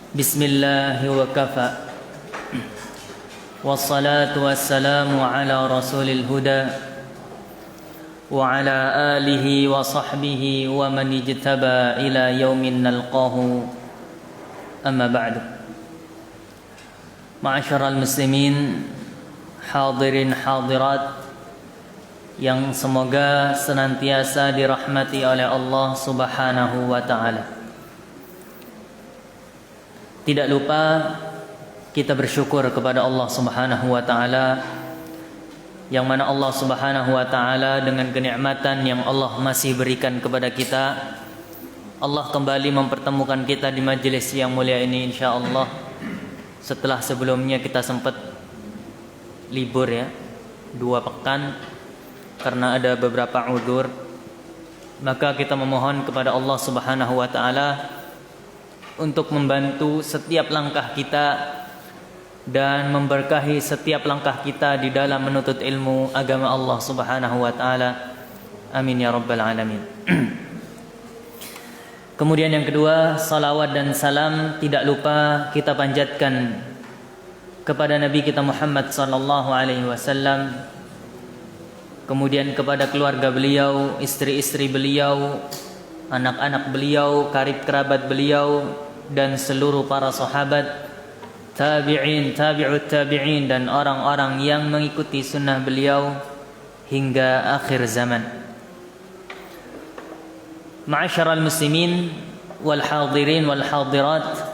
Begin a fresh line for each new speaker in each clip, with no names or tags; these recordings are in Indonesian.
Bismillah wa kafa. Wassalatu wassalamu ala rasulil huda wa ala alihi wa sahbihi wa man ijtaba ila yaumin nalqahu. Amma ba'du. Ma'asyiral muslimin, hadirin hadirat yang semoga senantiasa dirahmati oleh Allah Subhanahu wa ta'ala. Tidak lupa kita bersyukur kepada Allah Subhanahu wa ta'ala, yang mana Allah Subhanahu wa ta'ala dengan kenikmatan yang Allah masih berikan kepada kita, Allah kembali mempertemukan kita di majelis yang mulia ini insyaallah. Setelah sebelumnya kita sempat libur ya, 2 pekan karena ada beberapa udzur, maka kita memohon kepada Allah Subhanahu wa ta'ala untuk membantu setiap langkah kita dan memberkahi setiap langkah kita di dalam menuntut ilmu agama Allah Subhanahu wa ta'ala. Amin ya rabbal alamin. Kemudian yang kedua, salawat dan salam tidak lupa kita panjatkan kepada Nabi kita Muhammad sallallahu alaihi wasallam, kemudian kepada keluarga beliau, istri-istri beliau, anak-anak beliau, karib kerabat beliau, dan seluruh para sahabat, tabi'in, tabi'ut tabi'in, dan orang-orang yang mengikuti sunnah beliau hingga akhir zaman. Ma'asyiral muslimin wal hadirin wal hadirat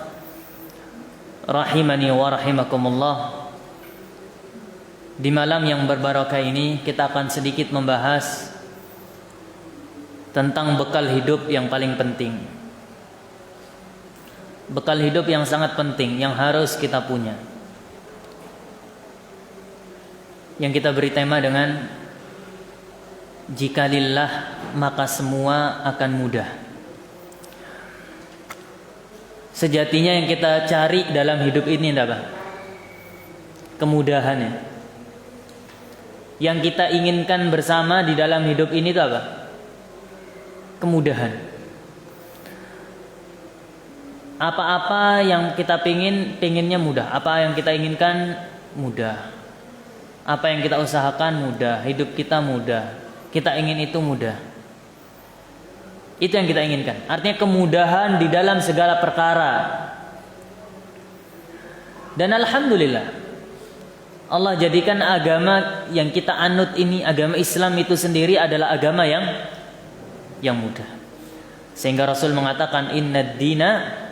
rahimani wa rahimakumullah. Di malam yang berbarakah ini kita akan sedikit membahas tentang bekal hidup yang paling penting. Bekal hidup yang sangat penting yang harus kita punya, yang kita beri tema dengan jika lillah maka semua akan mudah. Sejatinya yang kita cari dalam hidup ini apa? Kemudahan ya. Yang kita inginkan bersama di dalam hidup ini itu apa? Kemudahan. Apa-apa yang kita pinginnya mudah. Apa yang kita inginkan mudah. Apa yang kita usahakan mudah. Hidup kita mudah. Kita ingin itu mudah. Itu yang kita inginkan. Artinya kemudahan di dalam segala perkara. Dan alhamdulillah, Allah jadikan agama yang kita anut ini, agama Islam itu sendiri adalah agama yang mudah. Sehingga Rasul mengatakan innad dina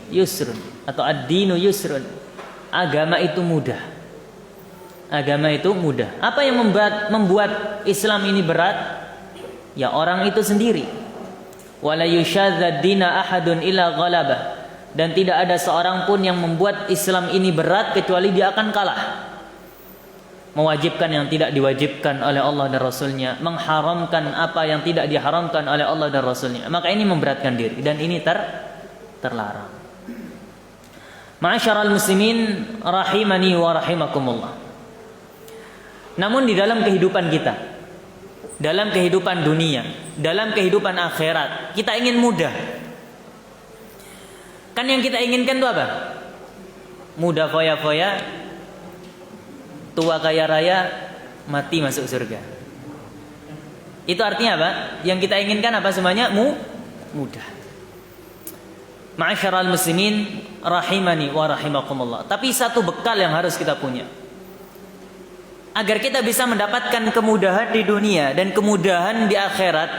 yusrun, atau ad-dinu yusrun. Agama itu mudah. Agama itu mudah. Apa yang membuat Islam ini berat? Ya orang itu sendiri. Wala yushadzad dina ahadun illa ghalabah. Dan tidak ada seorang pun yang membuat Islam ini berat kecuali dia akan kalah. Mewajibkan yang tidak diwajibkan oleh Allah dan Rasulnya, mengharamkan apa yang tidak diharamkan oleh Allah dan Rasulnya. Maka ini memberatkan diri dan ini terlarang. Ma'asyiral muslimin rahimani wa rahimakumullah. Namun di dalam kehidupan kita, dalam kehidupan dunia, dalam kehidupan akhirat, kita ingin mudah. Kan yang kita inginkan itu apa? Mudah foya-foya, tua kaya raya, mati masuk surga. Itu artinya apa? Yang kita inginkan apa semuanya? Mudah. Ma'asyiral muslimin rahimani wa rahimakumullah. Tapi satu bekal yang harus kita punya agar kita bisa mendapatkan kemudahan di dunia dan kemudahan di akhirat,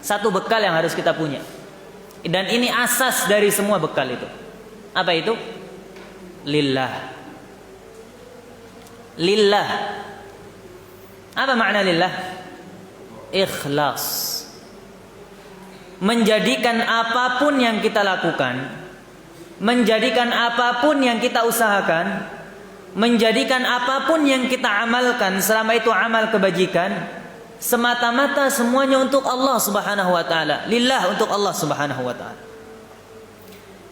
satu bekal yang harus kita punya. Dan ini asas dari semua bekal itu. Apa itu? Lillah. Lillah. Apa makna lillah? Ikhlas. Menjadikan apapun yang kita lakukan, menjadikan apapun yang kita usahakan, menjadikan apapun yang kita amalkan, selama itu amal kebajikan, semata-mata semuanya untuk Allah Subhanahu wa ta'ala. Lillah, untuk Allah Subhanahu wa ta'ala.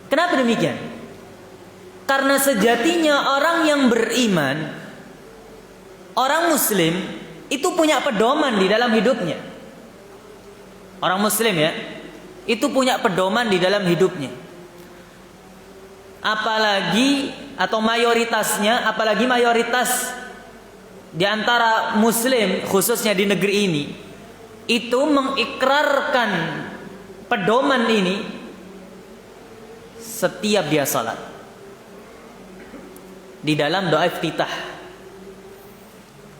Kenapa demikian? Karena sejatinya orang yang beriman, orang muslim, itu punya pedoman di dalam hidupnya. Orang muslim ya, itu punya pedoman di dalam hidupnya. apalagi atau mayoritasnya, apalagi mayoritas di antara muslim khususnya di negeri ini itu mengikrarkan pedoman ini setiap dia salat. Di dalam doa iftitah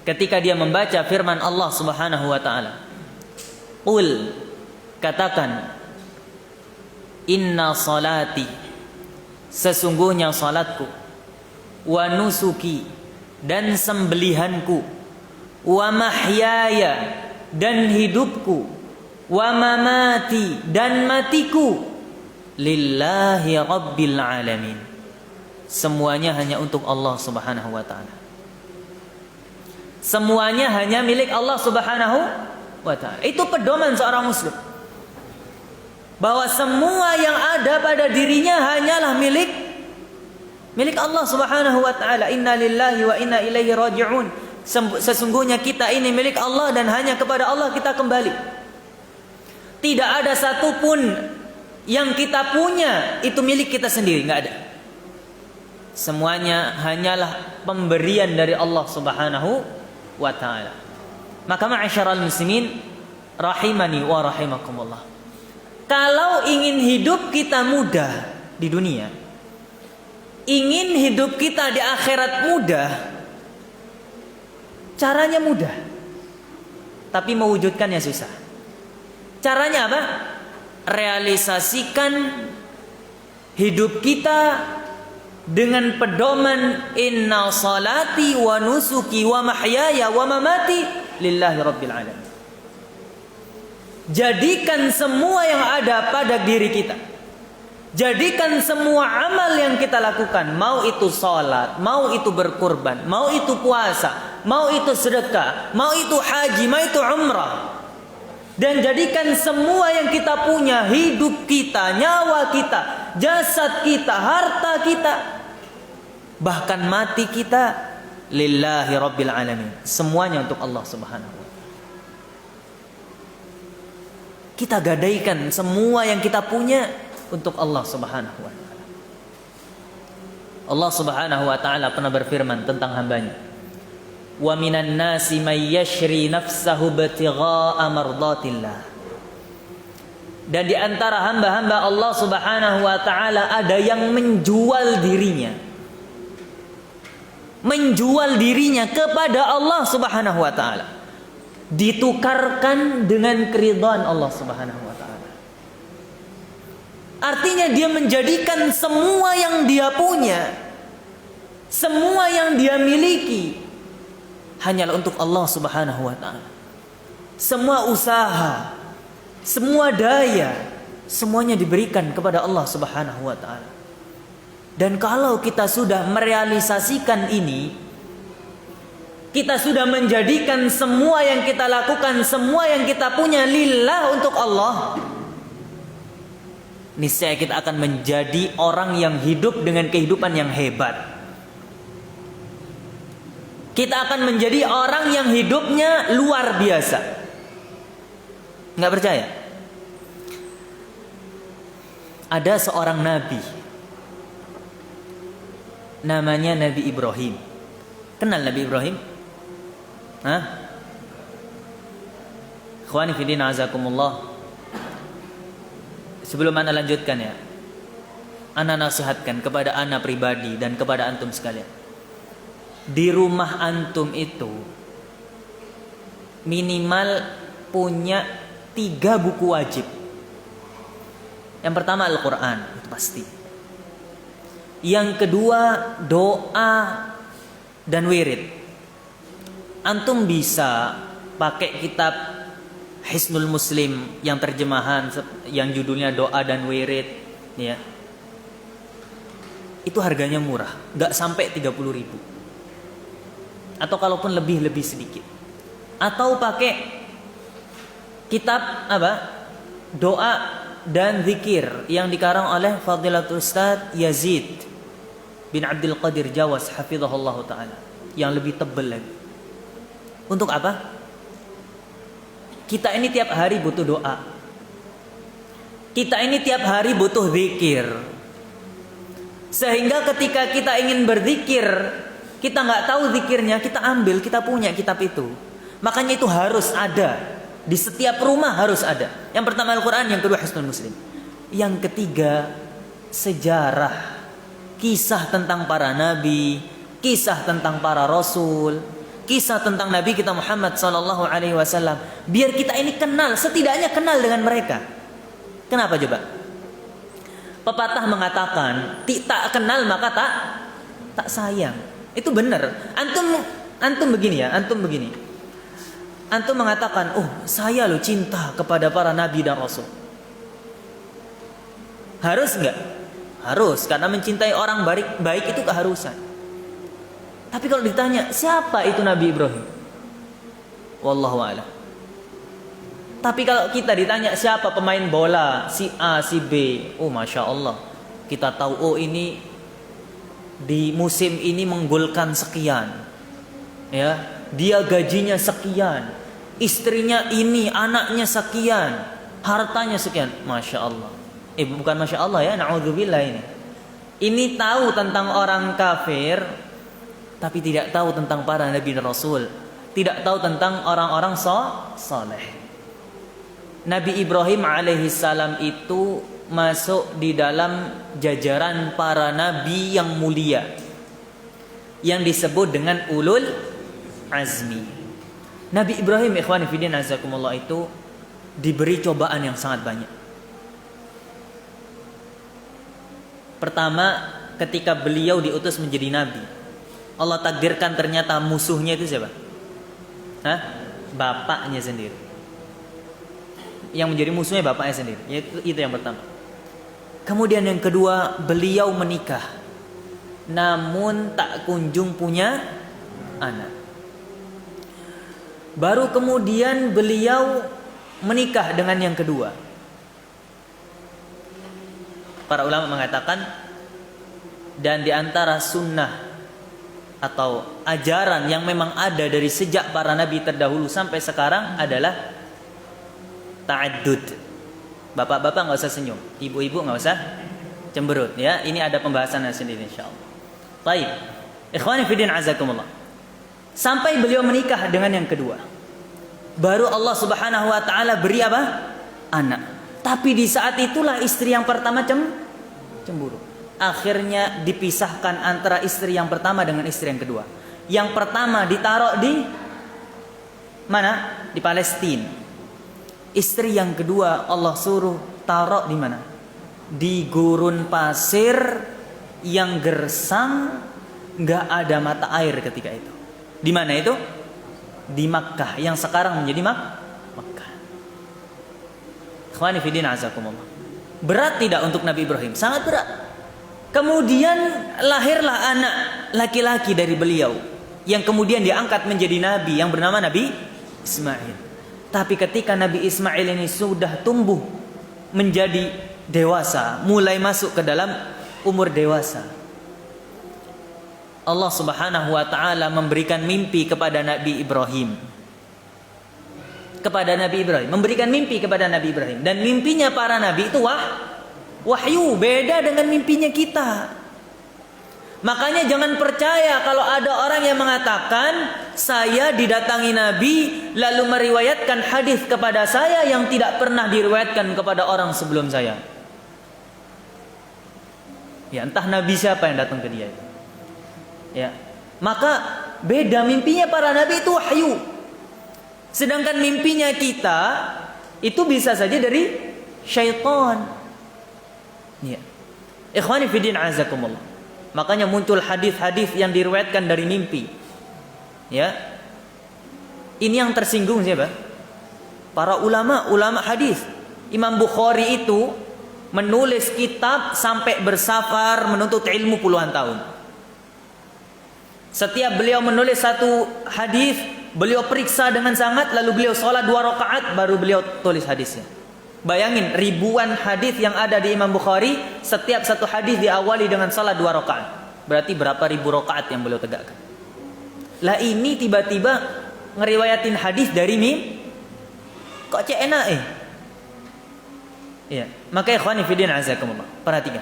ketika dia membaca firman Allah Subhanahu wa taala, qul, katakan, inna salati, sesungguhnya salatku, wa nusuki, dan sembelihanku, wa mahyaya, dan hidupku, wa mamati, dan matiku, lillahi rabbil alamin, semuanya hanya untuk Allah Subhanahu wa taala. Semuanya hanya milik Allah Subhanahu wa taala. Itu pedoman seorang muslim, bahwa semua yang ada pada dirinya hanyalah milik Allah Subhanahu wa taala. Inna lillahi wa inna ilaihi raji'un. Sesungguhnya kita ini milik Allah dan hanya kepada Allah kita kembali. Tidak ada satupun yang kita punya itu milik kita sendiri, enggak ada. Semuanya hanyalah pemberian dari Allah Subhanahu wa taala. Maka ma'asyiral muslimin rahimani wa rahimakumullah, kalau ingin hidup kita mudah di dunia, ingin hidup kita di akhirat mudah, caranya mudah, tapi mewujudkannya susah. Caranya apa? Realisasikan hidup kita dengan pedoman inna salati wa nusuki wa mahyaya wa mamati lillahi rabbil alamin. Jadikan semua yang ada pada diri kita, jadikan semua amal yang kita lakukan, mau itu salat, mau itu berkurban, mau itu puasa, mau itu sedekah, mau itu haji, mau itu umrah, dan jadikan semua yang kita punya, hidup kita, nyawa kita, jasad kita, harta kita, bahkan mati kita, lillahi rabbil alamin, semuanya untuk Allah Subhanahu wa ta'ala. Kita gadaikan semua yang kita punya untuk Allah Subhanahu wa ta'ala. Allah Subhanahu wa ta'ala pernah berfirman tentang hambanya, wa minan nasi may yashri nafsahu ibtigha'a mardatillah. Dan di antara hamba-hamba Allah Subhanahu wa ta'ala ada yang menjual dirinya kepada Allah Subhanahu wa ta'ala, ditukarkan dengan keridhaan Allah Subhanahu wa ta'ala. Artinya dia menjadikan semua yang dia punya, semua yang dia miliki hanyalah untuk Allah Subhanahu wa ta'ala. Semua usaha, semua daya, semuanya diberikan kepada Allah Subhanahu wa ta'ala. Dan kalau kita sudah merealisasikan ini, kita sudah menjadikan semua yang kita lakukan, semua yang kita punya lillah, untuk Allah, niscaya kita akan menjadi orang yang hidup dengan kehidupan yang hebat. Kita akan menjadi orang yang hidupnya luar biasa. Nggak percaya? Ada seorang nabi, namanya Nabi Ibrahim. Kenal Nabi Ibrahim? Hah? Ikhwani fillah azakumullah. Sebelum ana lanjutkan ya, ana nasihatkan kepada ana pribadi dan kepada antum sekalian. Di rumah antum itu minimal punya 3 buku wajib. Yang pertama Al-Quran, itu pasti. Yang kedua doa dan wirid. Antum bisa pakai kitab Hisnul Muslim yang terjemahan yang judulnya doa dan wirid, ya. Itu harganya murah, nggak sampai 30.000. Atau kalaupun lebih sedikit. Atau pakai kitab apa? Doa dan zikir yang dikarang oleh Fadilatul Ustaz Yazid bin Abdul Qadir Jawas hafizahullah ta'ala, yang lebih tebal lagi. Untuk apa? Kita ini tiap hari butuh doa, kita ini tiap hari butuh zikir. Sehingga ketika kita ingin berzikir, kita nggak tahu zikirnya, kita ambil, kita punya kitab itu. Makanya itu harus ada. Di setiap rumah harus ada. Yang pertama Al-Quran, yang kedua Hisnul Muslim. Yang ketiga, sejarah. Kisah tentang para nabi, kisah tentang para rasul, kisah tentang Nabi kita Muhammad SAW. Biar kita ini kenal, setidaknya kenal dengan mereka. Kenapa coba? Pepatah mengatakan, tak kenal maka tak sayang. Itu benar. Antum begini ya, antum begini. Antum mengatakan, oh saya loh cinta kepada para nabi dan rasul. Harus enggak? Harus, karena mencintai orang baik itu keharusan. Tapi kalau ditanya, siapa itu Nabi Ibrahim? Wallahu a'lam. Tapi kalau kita ditanya siapa pemain bola, si A, si B, oh Masya Allah, kita tahu, oh ini di musim ini menggolkan sekian, ya, dia gajinya sekian, istrinya ini, anaknya sekian, hartanya sekian, Masya Allah. Bukan Masya Allah ya, na'udzubillah ini. Ini tahu tentang orang kafir, tapi tidak tahu tentang para nabi dan rasul, tidak tahu tentang orang-orang saleh. Nabi Ibrahim alaihissalam itu masuk di dalam jajaran para nabi yang mulia, yang disebut dengan ulul azmi. Nabi Ibrahim ikhwani fillah azakumullah itu diberi cobaan yang sangat banyak. Pertama, ketika beliau diutus menjadi nabi, Allah takdirkan ternyata musuhnya itu siapa? Bapaknya sendiri. Yang menjadi musuhnya bapaknya sendiri. Itu yang pertama. Kemudian yang kedua, beliau menikah, namun tak kunjung punya anak. Baru kemudian beliau menikah dengan yang kedua. Para ulama mengatakan, dan di antara sunnah atau ajaran yang memang ada dari sejak para nabi terdahulu sampai sekarang adalah ta'addud. Bapak-bapak nggak usah senyum, ibu-ibu nggak usah cemberut ya. Ini ada pembahasannya sendiri insyaallah. Baik, ikhwani fillah azakumullah. Sampai beliau menikah dengan yang kedua, baru Allah Subhanahu wa taala beri apa? Anak. Tapi di saat itulah istri yang pertama cemburu. Akhirnya dipisahkan antara istri yang pertama dengan istri yang kedua. Yang pertama ditaruh di mana? Di Palestina. Istri yang kedua Allah suruh taruh di mana? Di gurun pasir yang gersang, nggak ada mata air ketika itu. Di mana itu? Di Makkah, yang sekarang menjadi Makkah. Ikhwani fillah azakumullah. Berat tidak untuk Nabi Ibrahim? Sangat berat. Kemudian lahirlah anak laki-laki dari beliau, yang kemudian diangkat menjadi nabi, yang bernama Nabi Ismail. Tapi ketika Nabi Ismail ini sudah tumbuh menjadi dewasa, mulai masuk ke dalam umur dewasa, Allah Subhanahu wa taala memberikan mimpi kepada Nabi Ibrahim. Memberikan mimpi kepada Nabi Ibrahim, dan mimpinya para nabi itu wahyu, beda dengan mimpinya kita. Makanya jangan percaya kalau ada orang yang mengatakan saya didatangi Nabi lalu meriwayatkan hadis kepada saya yang tidak pernah diriwayatkan kepada orang sebelum saya. Ya, entah Nabi siapa yang datang ke dia. Ya, maka beda, mimpinya para Nabi itu wahyu. Sedangkan mimpinya kita itu bisa saja dari syaitan. Ya. Ikhwani fiddin azakumullah. Makanya muncul hadis-hadis yang diriwayatkan dari mimpi. Ya. Ini yang tersinggung siapa? Para ulama hadis. Imam Bukhari itu menulis kitab sampai bersafar menuntut ilmu puluhan tahun. Setiap beliau menulis satu hadis, beliau periksa dengan sangat, lalu beliau sholat 2 rakaat baru beliau tulis hadisnya. Bayangin, ribuan hadis yang ada di Imam Bukhari, setiap satu hadis diawali dengan salat 2 rakaat. Berarti berapa ribu rakaat yang beliau tegakkan. Lah ini tiba-tiba ngeriwayatin hadis dari mimpi. Kok cek enak Iya, maka ikhwani fillah azakumullah. Perhatikan.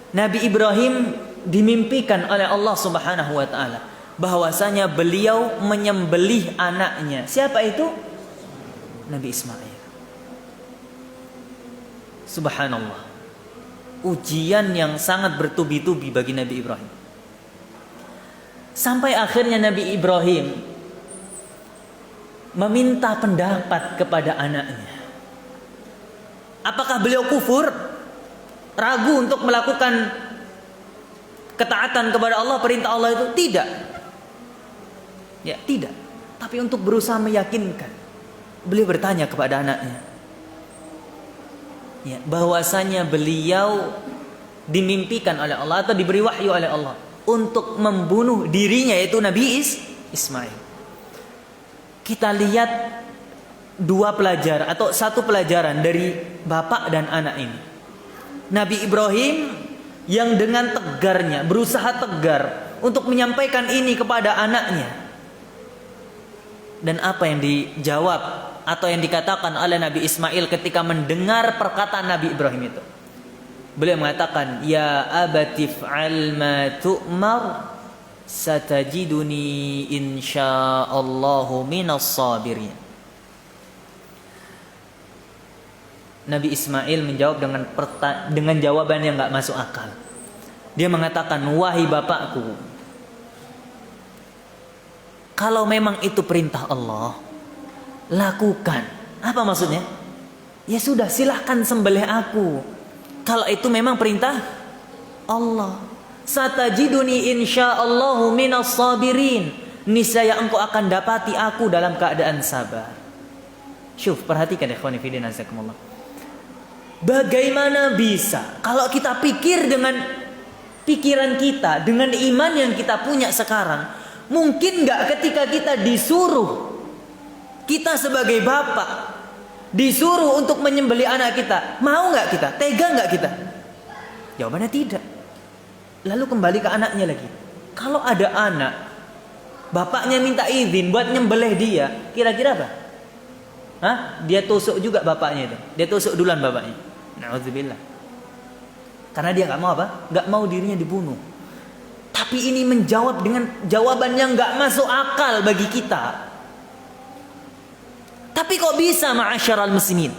Nabi Ibrahim dimimpikan oleh Allah Subhanahu wa taala bahwasanya beliau menyembelih anaknya. Siapa itu? Nabi Ismail. Subhanallah. Ujian yang sangat bertubi-tubi bagi Nabi Ibrahim. Sampai akhirnya Nabi Ibrahim meminta pendapat kepada anaknya. Apakah beliau kufur? Ragu untuk melakukan ketaatan kepada Allah, perintah Allah itu? Tidak. Ya, tidak. Tapi untuk berusaha meyakinkan, beliau bertanya kepada anaknya. Ya, bahwasanya beliau dimimpikan oleh Allah atau diberi wahyu oleh Allah untuk membunuh dirinya, yaitu Nabi Ismail. Kita lihat dua pelajaran atau satu pelajaran dari bapak dan anak ini. Nabi Ibrahim yang dengan tegarnya berusaha tegar untuk menyampaikan ini kepada anaknya. Dan apa yang dijawab atau yang dikatakan oleh Nabi Ismail ketika mendengar perkataan Nabi Ibrahim itu? Beliau mengatakan, "Ya abati fa'al ma tu'mar, satajiduni insyaallahu minas sabirin." Nabi Ismail menjawab dengan jawaban yang enggak masuk akal. Dia mengatakan, "Wahai bapakku, kalau memang itu perintah Allah, lakukan." Apa maksudnya? Ya sudah, silahkan sembelih aku. Kalau itu memang perintah Allah. Satajiduni insyaallahu minas sabirin. Niscaya engkau akan dapati aku dalam keadaan sabar. Syuf, perhatikan ikhwani fillah nazakumullah. Bagaimana bisa kalau kita pikir dengan pikiran kita, dengan iman yang kita punya sekarang, mungkin gak ketika kita disuruh, kita sebagai bapak disuruh untuk menyembelih anak kita, mau gak kita? Tega gak kita? Jawabannya tidak. Lalu kembali ke anaknya lagi. Kalau ada anak, bapaknya minta izin buat nyembelih dia, kira-kira apa? Hah? Dia tusuk juga bapaknya itu. Dia tusuk duluan bapaknya. Na'udzubillah. Karena dia gak mau apa? Gak mau dirinya dibunuh. Tapi ini menjawab dengan jawaban yang gak masuk akal bagi kita. Tapi kok bisa ma'asyiral muslimin?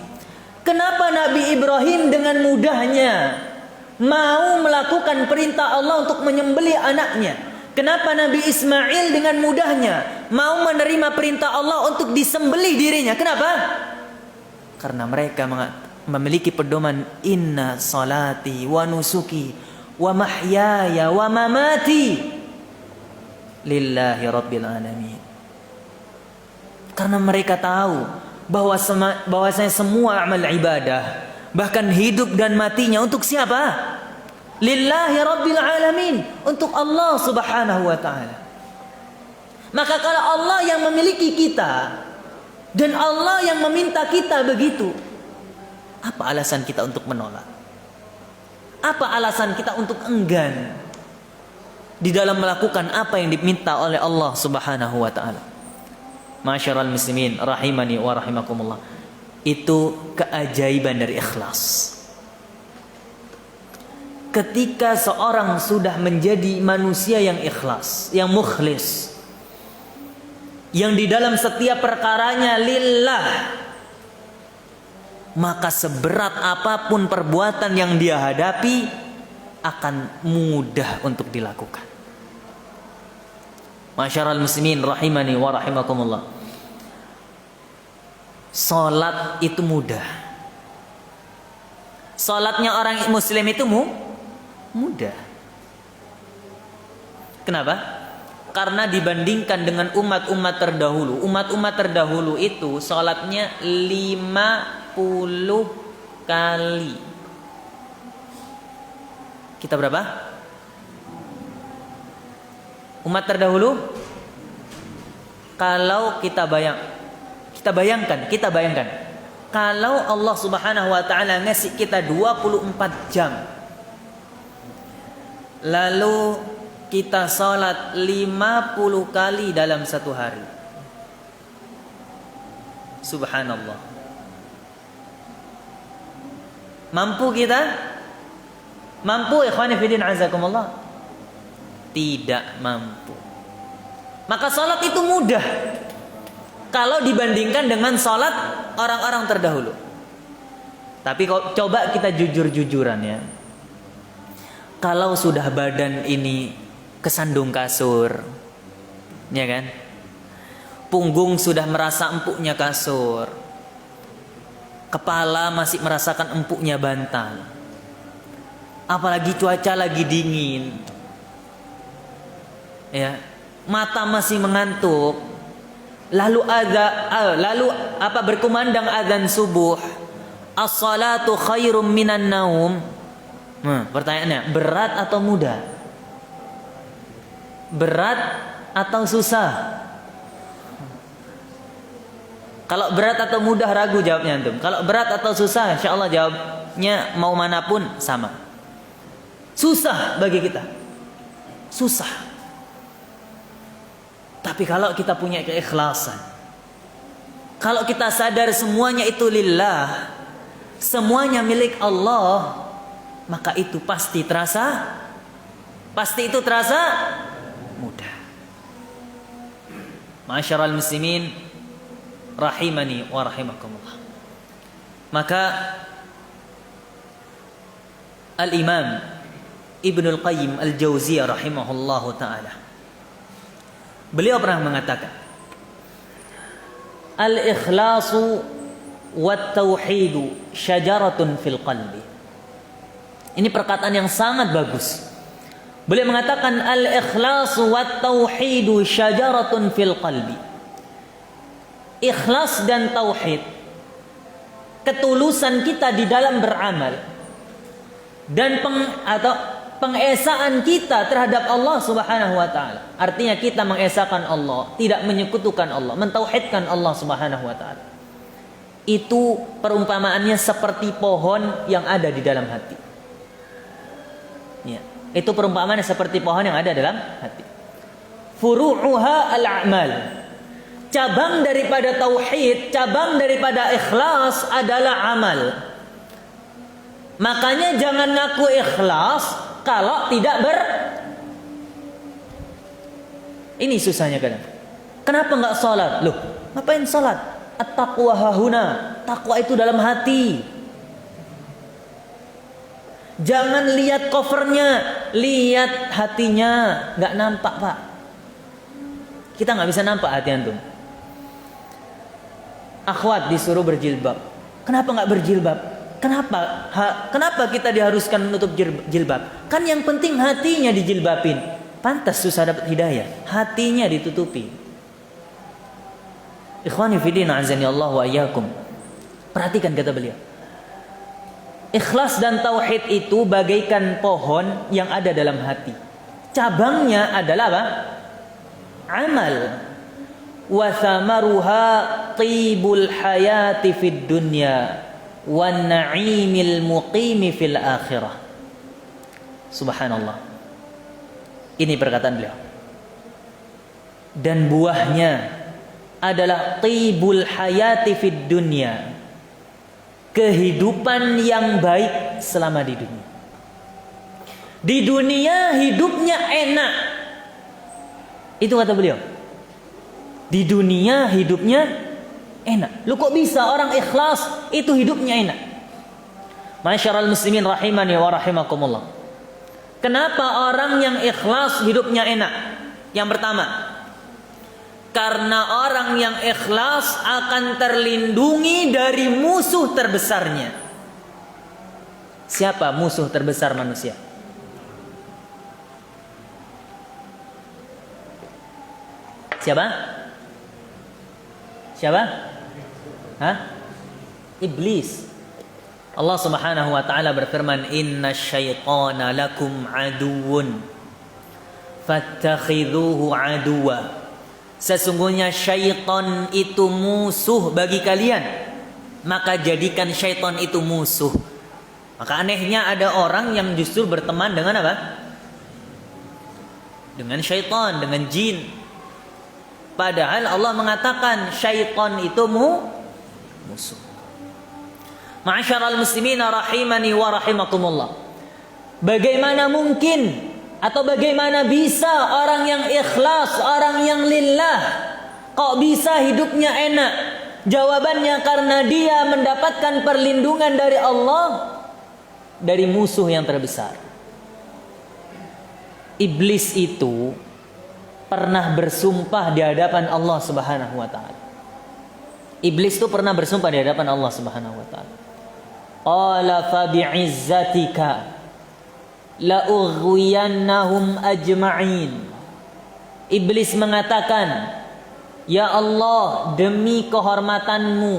Kenapa Nabi Ibrahim dengan mudahnya mau melakukan perintah Allah untuk menyembelih anaknya? Kenapa Nabi Ismail dengan mudahnya mau menerima perintah Allah untuk disembelih dirinya? Kenapa? Karena mereka memiliki pedoman, inna salati wa nusuki wa mahyaya wa mamati lillahi rabbil alamin. Karena mereka tahu bahwasanya semua amal ibadah, bahkan hidup dan matinya untuk siapa? Lillahi rabbil alamin, untuk Allah Subhanahu wa taala. Maka kalau Allah yang memiliki kita dan Allah yang meminta kita begitu, apa alasan kita untuk menolak? Apa alasan kita untuk enggan di dalam melakukan apa yang diminta oleh Allah Subhanahu wa taala? Ma'asyiral muslimin rahimani wa rahimakumullah. Itu keajaiban dari ikhlas. Ketika seorang sudah menjadi manusia yang ikhlas, yang mukhlis, yang di dalam setiap perkaranya lillah, maka seberat apapun perbuatan yang dia hadapi akan mudah untuk dilakukan. Ma'asyiral muslimin rahimani wa rahimakumullah. Salat itu mudah. Salatnya orang muslim itu mudah. Kenapa? Karena dibandingkan dengan umat-umat terdahulu itu salatnya 50 kali. Kita berapa? Umat terdahulu, kalau kita bayangkan, kalau Allah Subhanahu wa taala ngasih kita 24 jam, lalu kita salat 50 kali dalam satu hari. Subhanallah. Mampu kita? Mampu ikhwani fillah azakumullah? Tidak mampu. Maka salat itu mudah kalau dibandingkan dengan salat orang-orang terdahulu. Tapi coba kita jujur-jujuran ya. Kalau sudah badan ini kesandung kasur, ya kan? Punggung sudah merasa empuknya kasur, kepala masih merasakan empuknya bantal, apalagi cuaca lagi dingin, ya, mata masih mengantuk, lalu berkumandang azan subuh, as-salatu khairum minan naum. Pertanyaannya, berat atau mudah? Berat atau susah? Kalau berat atau mudah ragu jawabnya antum. Kalau berat atau susah, insyaallah jawabnya mau manapun sama. Susah bagi kita. Susah. Tapi kalau kita punya keikhlasan, kalau kita sadar semuanya itu lillah, semuanya milik Allah, maka itu pasti terasa mudah. Ma'asyiral muslimin rahimani wa rahimakumullah. Maka Al-Imam Ibnul Qayyim Al-Jauziyah rahimahullahu ta'ala, beliau pernah mengatakan, al-ikhlasu wat-tauhidu syajaratun fil qalbi. Ini perkataan yang sangat bagus. Beliau mengatakan al-ikhlasu wat-tauhidu syajaratun fil qalbi. Ikhlas dan tauhid, ketulusan kita di dalam beramal, dan pengesaan kita terhadap Allah Subhanahu wa taala. Artinya kita mengesahkan Allah, tidak menyekutukan Allah, mentauhidkan Allah Subhanahu wa taala. Itu perumpamaannya seperti pohon yang ada di dalam hati. Ya, itu perumpamaannya seperti pohon yang ada dalam hati. Furu'uha al-a'mal. Cabang daripada tauhid, cabang daripada ikhlas adalah amal. Makanya jangan ngaku ikhlas kalau tidak Ini susahnya kadang. Kenapa enggak salat? Loh, ngapain salat? At-taqwa hahuna. Takwa itu dalam hati. Jangan lihat covernya, lihat hatinya. Enggak nampak, Pak. Kita enggak bisa nampak hati antum. Akhwat disuruh berjilbab. Kenapa enggak berjilbab? Kenapa kita diharuskan menutup jilbab? Kan yang penting hatinya dijilbabin. Pantas susah dapat hidayah, hatinya ditutupi. Ikhwani fillah azani Allah wa iyyakum. Perhatikan kata beliau. Ikhlas dan tauhid itu bagaikan pohon yang ada dalam hati. Cabangnya adalah apa? Amal. Wa thamaruha tibul hayati fid dunya wan na'imil muqimi fil akhirah. Subhanallah. Ini perkataan beliau. Dan buahnya adalah tibul hayati fid dunya, kehidupan yang baik selama di dunia. Di dunia hidupnya enak. Itu kata beliau. Di dunia hidupnya enak. Lu kok bisa orang ikhlas itu hidupnya enak? Masyarul muslimin rahimani wa rahimakumullah. Kenapa orang yang ikhlas hidupnya enak? Yang pertama, karena orang yang ikhlas akan terlindungi dari musuh terbesarnya. Siapa musuh terbesar manusia? Siapa? Iblis. Allah Subhanahu wa taala berfirman, "Innasyaitana lakum aduwwun fattakhidhuhu aduwwa." Sesungguhnya syaitan itu musuh bagi kalian, maka jadikan syaitan itu musuh. Maka anehnya ada orang yang justru berteman dengan apa? Dengan syaitan, dengan jin. Padahal Allah mengatakan syaitan itu musuh. Ma'asyiral muslimin rahimani wa rahimakumullah. Bagaimana mungkin atau bagaimana bisa orang yang ikhlas, orang yang lillah kok bisa hidupnya enak? Jawabannya karena dia mendapatkan perlindungan dari Allah dari musuh yang terbesar. Iblis itu pernah bersumpah di hadapan Allah Subhanahu wa taala. Iblis itu pernah bersumpah di hadapan Allah Subhanahu wa taala. Qala fa bi'izzatika la ughwiyannahum ajma'in. Iblis mengatakan, ya Allah, demi kehormatanmu.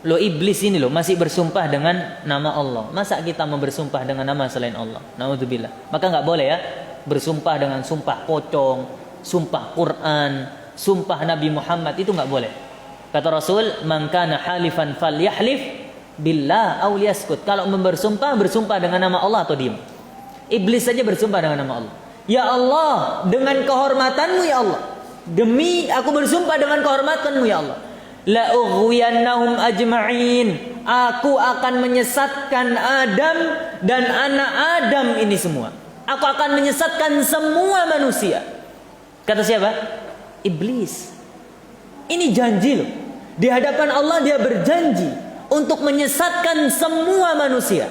Loh, iblis ini loh masih bersumpah dengan nama Allah. Masa kita mau bersumpah dengan nama selain Allah? Naudzubillah. Maka enggak boleh ya bersumpah dengan sumpah pocong, sumpah Quran, sumpah Nabi Muhammad, itu enggak boleh. Kata Rasul, man kana halifan falyahlif billah aw liyaskut. Kalau bersumpah, bersumpah dengan nama Allah atau diam. Iblis saja bersumpah dengan nama Allah. Ya Allah, dengan kehormatanmu ya Allah. Demi aku bersumpah dengan kehormatanmu ya Allah. La ughwiyannahum ajma'in. Aku akan menyesatkan Adam dan anak Adam ini semua. Aku akan menyesatkan semua manusia. Kata siapa? Iblis. Ini janji loh. Di hadapan Allah dia berjanji untuk menyesatkan semua manusia.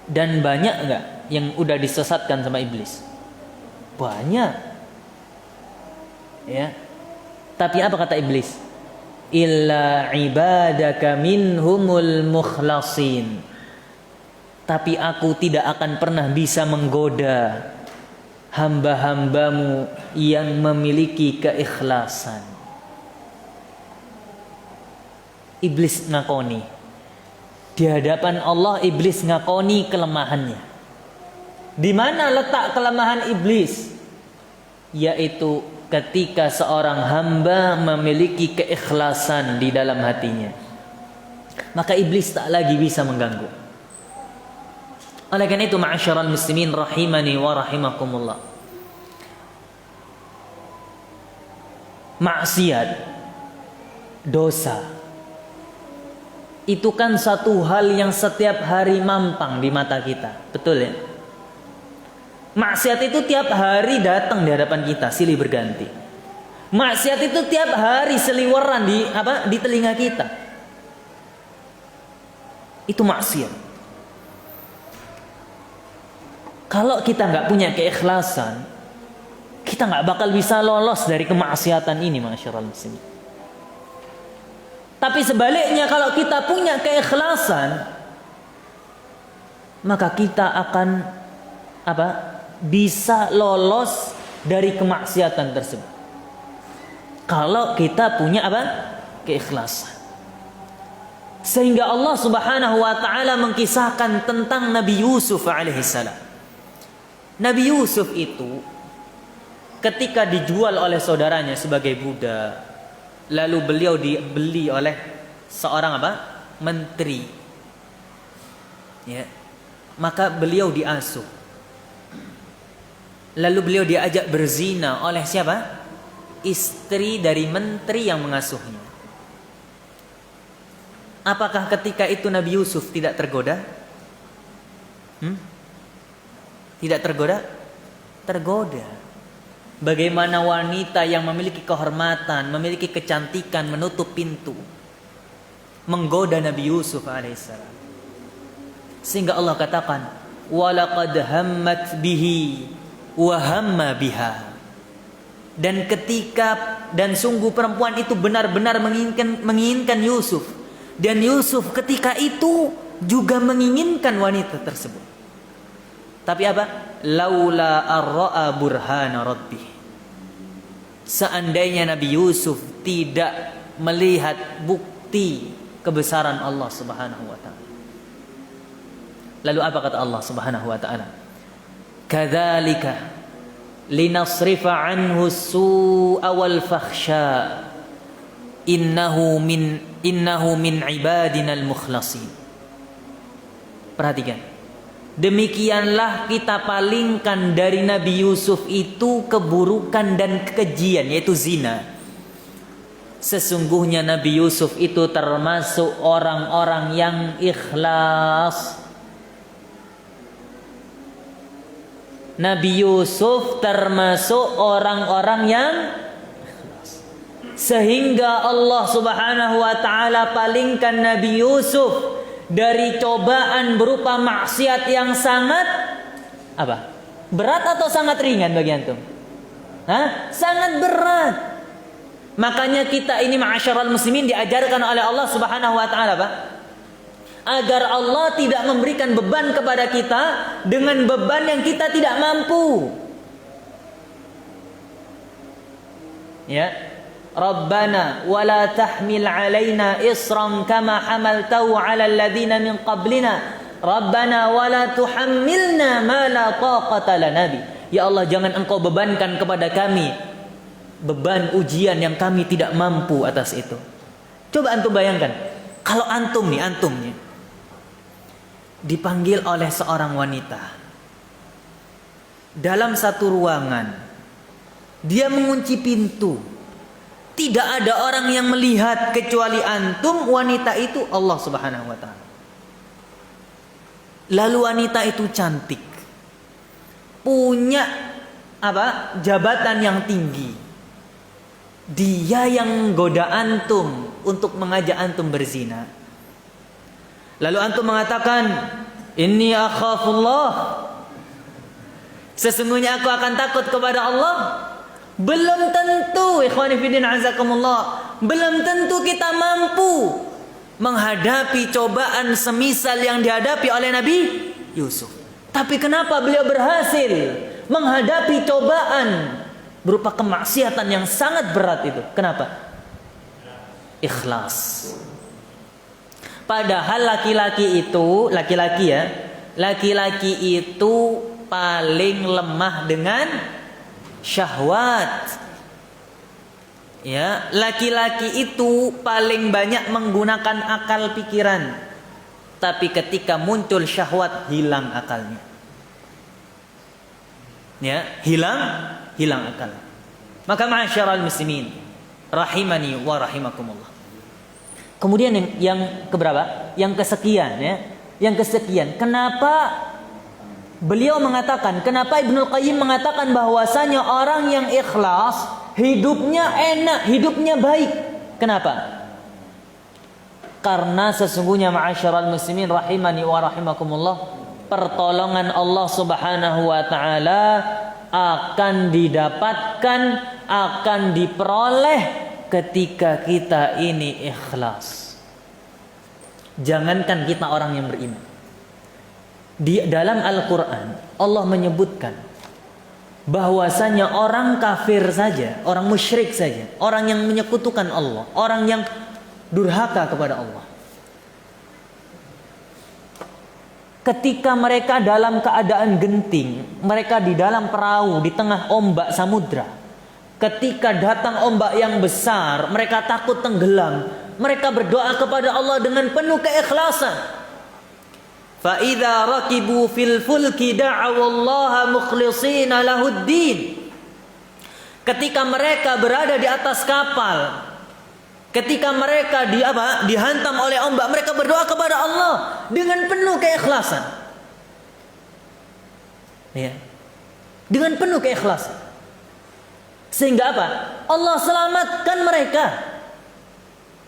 Dan banyak enggak yang udah disesatkan sama iblis? Banyak. Ya. Tapi apa kata iblis? Illa ibadaka minhumul mukhlasin. Tapi aku tidak akan pernah bisa menggoda hamba-hambamu yang memiliki keikhlasan. Iblis ngakoni. Di hadapan Allah iblis ngakoni kelemahannya. Di mana letak kelemahan iblis? Yaitu ketika seorang hamba memiliki keikhlasan di dalam hatinya. Maka iblis tak lagi bisa mengganggu. Oleh karena itu ma'asyiral muslimin rahimani wa rahimakumullah. Maksiat, dosa, itu kan satu hal yang setiap hari mampang di mata kita. Betul ya? Maksiat itu tiap hari datang di hadapan kita, silih berganti. Maksiat itu tiap hari seliweran di telinga kita. Itu maksiat. Kalau kita nggak punya keikhlasan, kita nggak bakal bisa lolos dari kemaksiatan ini, masyaallah muslimin. Tapi sebaliknya kalau kita punya keikhlasan, maka kita akan bisa lolos dari kemaksiatan tersebut. Kalau kita punya keikhlasan. Sehingga Allah Subhanahu wa taala mengkisahkan tentang Nabi Yusuf alaihissalam. Nabi Yusuf itu ketika dijual oleh saudaranya sebagai budak, lalu beliau dibeli oleh seorang menteri, ya, maka beliau diasuh. Lalu beliau diajak berzina oleh siapa? Istri dari menteri yang mengasuhnya. Apakah ketika itu Nabi Yusuf tidak tergoda? Tidak tergoda? Tergoda. Bagaimana wanita yang memiliki kehormatan, memiliki kecantikan menutup pintu, menggoda Nabi Yusuf alaihissalam. Sehingga Allah katakan, walaqad hammat bihi wa hamma biha. Dan sungguh perempuan itu benar-benar menginginkan Yusuf. Dan Yusuf ketika itu juga menginginkan wanita tersebut. Tapi laula ar-ra'a burhana rabbih. Seandainya Nabi Yusuf tidak melihat bukti kebesaran Allah Subhanahu wa taala. Lalu apa kata Allah Subhanahu wa taala? Kadzalika linasrifa anhu as-su'a wal fakhsha innahu min ibadina al-mukhlasin. Perhatikan. Demikianlah kita palingkan dari Nabi Yusuf itu keburukan dan kekejian, yaitu zina. Sesungguhnya Nabi Yusuf itu termasuk orang-orang yang ikhlas. Nabi Yusuf termasuk orang-orang yang sehingga Allah Subhanahu wa taala palingkan Nabi Yusuf dari cobaan berupa maksiat yang sangat apa? Berat atau sangat ringan bagi antum? Sangat berat. Makanya kita ini ma'asyiral muslimin diajarkan oleh Allah Subhanahu wa taala apa? Agar Allah tidak memberikan beban kepada kita dengan beban yang kita tidak mampu. Ya. Rabbana wala tahmil alaina isran kama hamaltahu ala alladhina min qablina. Rabbana wala tuhammilna ma la taqata lana bi. Ya Allah, jangan Engkau bebankan kepada kami beban ujian yang kami tidak mampu atas itu. Coba antum bayangkan, kalau antum nih dipanggil oleh seorang wanita dalam satu ruangan, dia mengunci pintu, tidak ada orang yang melihat kecuali antum, wanita itu Allah Subhanahu wa taala. Lalu wanita itu cantik, punya jabatan yang tinggi, dia yang menggoda antum untuk mengajak antum berzina. Lalu antum mengatakan, inni akhafullah, sesungguhnya aku akan takut kepada Allah. Belum tentu, ikhwani fillah azakumullah, belum tentu kita mampu menghadapi cobaan semisal yang dihadapi oleh Nabi Yusuf. Tapi kenapa beliau berhasil menghadapi cobaan berupa kemaksiatan yang sangat berat itu? Kenapa? Ikhlas. Padahal laki-laki itu paling lemah dengan syahwat. Ya, laki-laki itu paling banyak menggunakan akal pikiran. Tapi ketika muncul syahwat, hilang akalnya. Ya, hilang akal. Maka ma'asyiral muslimin rahimani wa rahimakumullah. Kemudian yang keberapa? Yang kesekian ya. Yang kesekian. Kenapa beliau mengatakan, kenapa Ibnul Qayyim mengatakan bahwasanya orang yang ikhlas hidupnya enak, hidupnya baik. Kenapa? Karena sesungguhnya ma'asyiral muslimin rahimani wa rahimakumullah, pertolongan Allah Subhanahu wa taala akan didapatkan, akan diperoleh ketika kita ini ikhlas. Jangankan kita orang yang beriman, di dalam Al-Quran Allah menyebutkan bahwasanya orang kafir saja, orang musyrik saja, orang yang menyekutukan Allah, orang yang durhaka kepada Allah, ketika mereka dalam keadaan genting, mereka di dalam perahu di tengah ombak samudra, ketika datang ombak yang besar, mereka takut tenggelam, mereka berdoa kepada Allah dengan penuh keikhlasan. Fa idza raqibu fil fulki da'u Allah mukhlishina lahuddin. Ketika mereka berada di atas kapal, ketika mereka dihantam oleh ombak, mereka berdoa kepada Allah dengan penuh keikhlasan. Ya. Dengan penuh keikhlasan. Sehingga apa? Allah selamatkan mereka.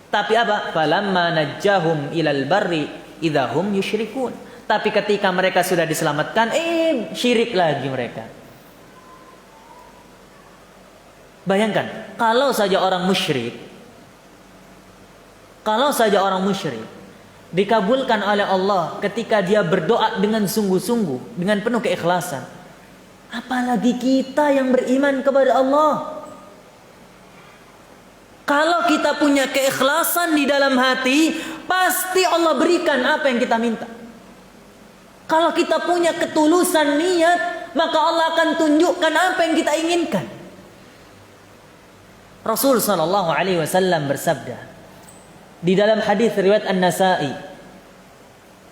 Tapi apa? Falamma najjahum ilal barri idahum yusyrikun. Tapi ketika mereka sudah diselamatkan, syirik lagi mereka. Bayangkan, kalau saja orang musyrik dikabulkan oleh Allah ketika dia berdoa dengan sungguh-sungguh, dengan penuh keikhlasan, apalagi kita yang beriman kepada Allah. Kalau kita punya keikhlasan di dalam hati, pasti Allah berikan apa yang kita minta. Kalau kita punya ketulusan niat, maka Allah akan tunjukkan apa yang kita inginkan. Rasul sallallahu alaihi wasallam bersabda di dalam hadis riwayat An-Nasa'i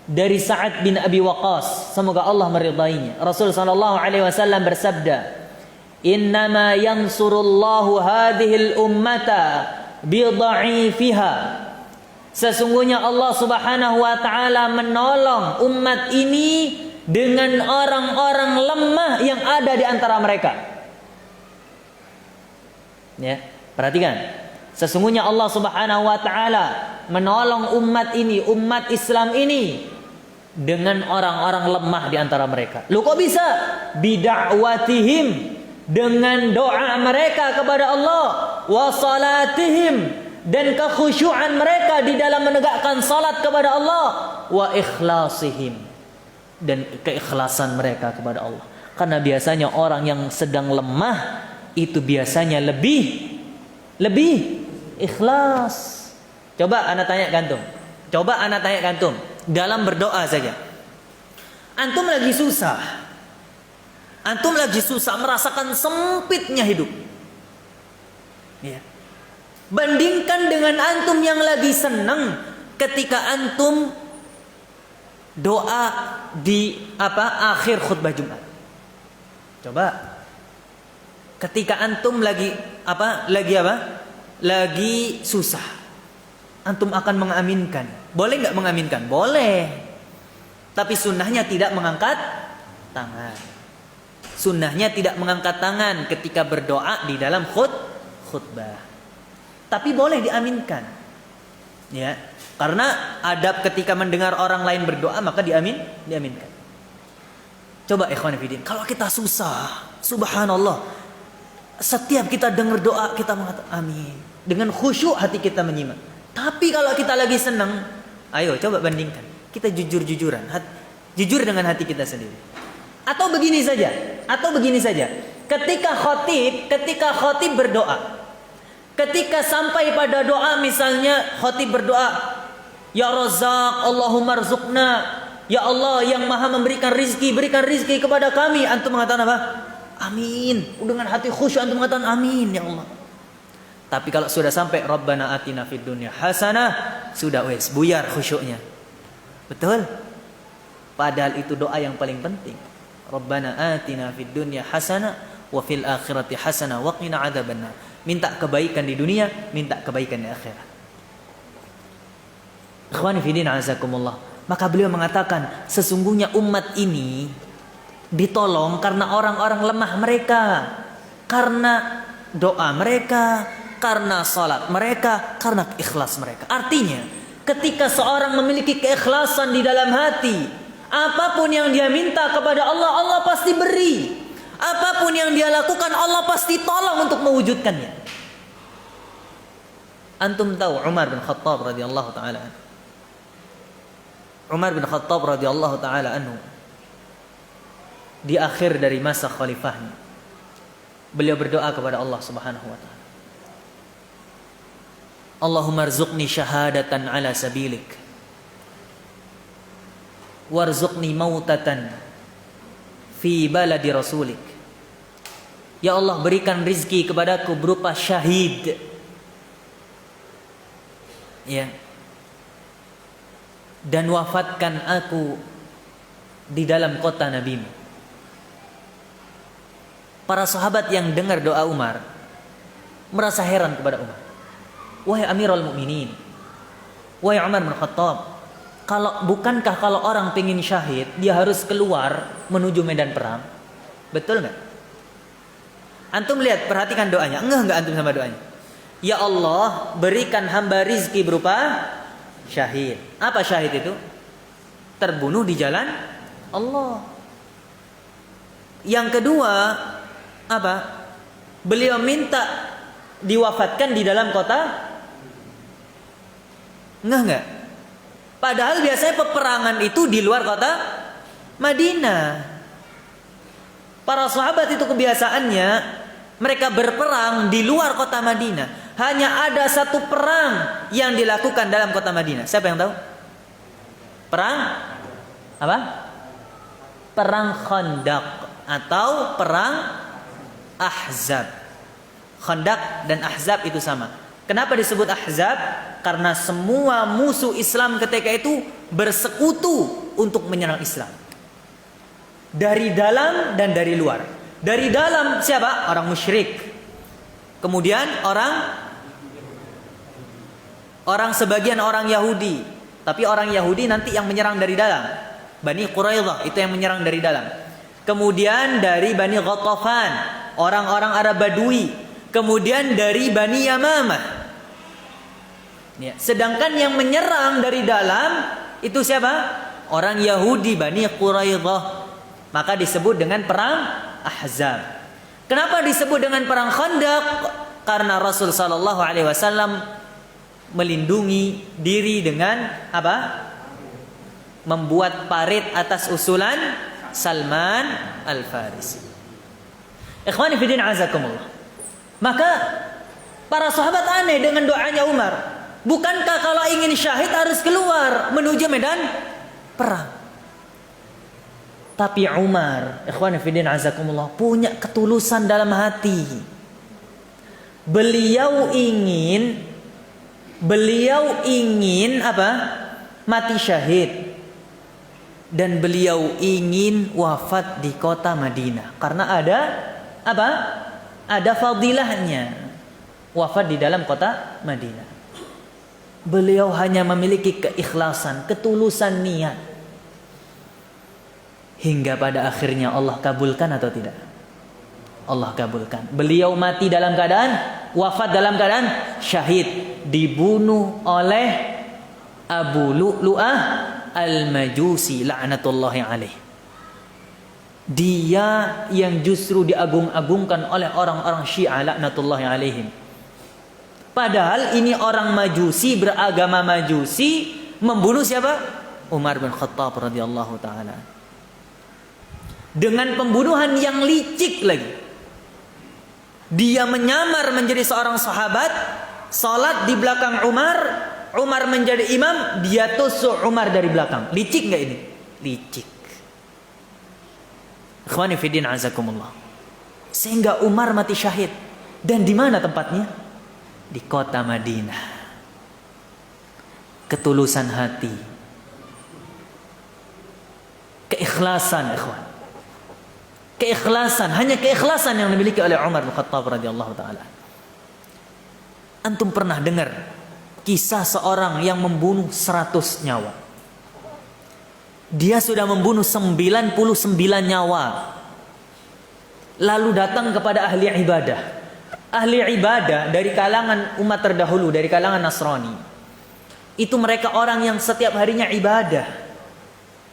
dari Sa'ad bin Abi Waqqas, semoga Allah meridainya. Rasul sallallahu alaihi wasallam bersabda, "Innama yansurullahu hadhil ummata bi dha'ifiha." Sesungguhnya Allah Subhanahu wa taala menolong umat ini dengan orang-orang lemah yang ada di antara mereka. Ya, perhatikan. Sesungguhnya Allah Subhanahu wa taala menolong umat ini, umat Islam ini dengan orang-orang lemah di antara mereka. Lu kok bisa? Bida'watihim, dengan doa mereka kepada Allah, wa salatihim, dan kekhusyuan mereka di dalam menegakkan salat kepada Allah, wa ikhlasihim, dan keikhlasan mereka kepada Allah. Karena biasanya orang yang sedang lemah itu biasanya lebih ikhlas. Coba anak tanya kantum, dalam berdoa saja. Antum lagi susah, merasakan sempitnya hidup. Ya. Bandingkan dengan antum yang lagi senang ketika antum doa di akhir khutbah Jumat. Coba. Ketika antum lagi susah, antum akan mengaminkan. Boleh nggak mengaminkan? Boleh. Tapi sunnahnya tidak mengangkat tangan. Sunnahnya tidak mengangkat tangan ketika berdoa di dalam khutbah. Tapi boleh diaminkan. Ya, karena adab ketika mendengar orang lain berdoa maka diaminkan. Coba ikhwan fillah, kalau kita susah, subhanallah, setiap kita dengar doa kita mengatakan amin. Dengan khusyuk hati kita menyimak. Tapi kalau kita lagi senang, ayo coba bandingkan. Kita jujur-jujuran, jujur dengan hati kita sendiri. Atau begini saja. Ketika khotib berdoa, ketika sampai pada doa, misalnya khotib berdoa, Ya Razzaq, Allahumma rzuqna, ya Allah yang maha memberikan rizki, berikan rizki kepada kami. Antum mengatakan apa? Amin. Dengan hati khusyuk antum mengatakan amin ya Allah. Tapi kalau sudah sampai Rabbana atina fid dunya hasanah, sudah buyar khusyuknya. Betul? Padahal itu doa yang paling penting. Rabbana atina fid dunya hasanah wa fil akhirati hasanah wa qina adzabannar. Minta kebaikan di dunia, minta kebaikan di akhirat. Ikhwani fillah azakumullah. Maka beliau mengatakan, sesungguhnya umat ini ditolong karena orang-orang lemah mereka, karena doa mereka, karena salat mereka, karena ikhlas mereka. Artinya, ketika seorang memiliki keikhlasan di dalam hati, apapun yang dia minta kepada Allah, Allah pasti beri. Apapun yang dia lakukan, Allah pasti tolong untuk mewujudkannya. Antum tahu Umar bin Khattab radhiyallahu taala anhu. Umar bin Khattab radhiyallahu taala anhu di akhir dari masa khalifahnya, beliau berdoa kepada Allah Subhanahu wa taala. Allahumma rzuqni syahadatan ala sabilik warzuqni mautatan fi baladi rasulik. Ya Allah, berikan rizki kepadaku berupa syahid. Ya. Dan wafatkan aku di dalam kota Nabi-Mu. Para sahabat yang dengar doa Umar merasa heran kepada Umar. Wahai Amirul Mukminin, wahai Umar bin Khattab, bukankah kalau orang pengen syahid dia harus keluar menuju medan perang? Betul nggak? Antum lihat, perhatikan doanya. Enggak antum sama doanya. Ya Allah, berikan hamba rizki berupa syahid. Apa syahid itu? Terbunuh di jalan Allah. Yang kedua, apa? Beliau minta diwafatkan di dalam kota. Enggak. Padahal biasanya peperangan itu di luar kota Madinah. Para sahabat itu kebiasaannya mereka berperang di luar kota Madinah. Hanya ada satu perang yang dilakukan dalam kota Madinah. Siapa yang tahu? Perang apa? Perang Khandaq atau perang Ahzab. Khandaq dan Ahzab itu sama. Kenapa disebut Ahzab? Karena semua musuh Islam ketika itu bersekutu untuk menyerang Islam. Dari dalam dan dari luar. Dari dalam siapa? Orang musyrik. Kemudian orang sebagian orang Yahudi. Tapi orang Yahudi nanti yang menyerang dari dalam.
Bani Quraidah itu yang menyerang dari dalam. Kemudian dari Bani Ghatafan, orang-orang Arab Badui. Kemudian dari Bani Yamamah. Ya, sedangkan yang menyerang dari dalam itu siapa? Orang Yahudi, Bani Quraidah. Maka disebut dengan perang Ahzab. Kenapa disebut dengan perang Khandaq? Karena Rasul sallallahu alaihi wasallam melindungi diri dengan apa? Membuat parit atas usulan Salman Al-Farisi. Ikhwani fillah azakumullah. Maka para sahabat aneh dengan doanya Umar. Bukankah kalau ingin syahid harus keluar menuju medan perang? Tapi Umar, ikhwani fillah azakumullah, punya ketulusan dalam hati. Beliau ingin apa? Mati syahid. Dan beliau ingin wafat di kota Madinah karena ada apa? Ada fadilahnya wafat di dalam kota Madinah. Beliau hanya memiliki keikhlasan, ketulusan niat. Hingga pada akhirnya Allah kabulkan atau tidak? Allah kabulkan. Beliau mati dalam keadaan wafat dalam keadaan syahid, dibunuh oleh Abu Lu'lu'ah Al-Majusi la'natullahi alaih. Dia yang justru diagung-agungkan oleh orang-orang Syiah la'natullahi alaihim. Padahal ini orang Majusi, beragama Majusi, membunuh siapa? Umar bin Khattab radhiyallahu taala. Dengan pembunuhan yang licik lagi. Dia menyamar menjadi seorang sahabat, salat di belakang Umar. Umar menjadi imam, dia tusuk Umar dari belakang. Licik enggak ini? Licik. Ikhwani fiddin azakumullah. Sehingga Umar mati syahid. Dan di mana tempatnya? Di kota Madinah. Ketulusan hati. Keikhlasan, ikhwan. Keikhlasan, hanya keikhlasan yang dimiliki oleh Umar bin Khattab radhiyallahu taala. Antum pernah dengar kisah seorang yang membunuh 100 nyawa. Dia sudah membunuh 99 nyawa. Lalu datang kepada ahli ibadah. Ahli ibadah dari kalangan umat terdahulu, dari kalangan Nasrani. Itu mereka orang yang setiap harinya ibadah.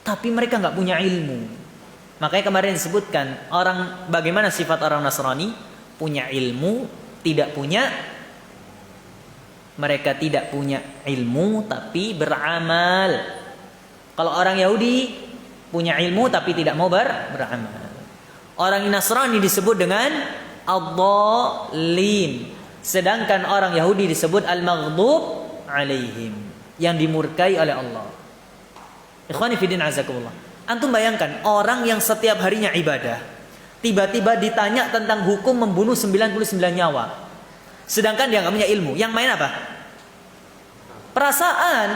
Tapi mereka nggak punya ilmu. Makanya kemarin disebutkan bagaimana sifat orang Nasrani, punya ilmu, mereka tidak punya ilmu tapi beramal. Kalau orang Yahudi punya ilmu tapi tidak mau beramal. Orang Nasrani disebut dengan ad-dallin. Sedangkan orang Yahudi disebut al-maghdub alaihim, yang dimurkai oleh Allah. Ikhwani fiddin azakumullah. Antum bayangkan orang yang setiap harinya ibadah, tiba-tiba ditanya tentang hukum membunuh 99 nyawa. Sedangkan dia nggak punya ilmu. Yang main apa? Perasaan.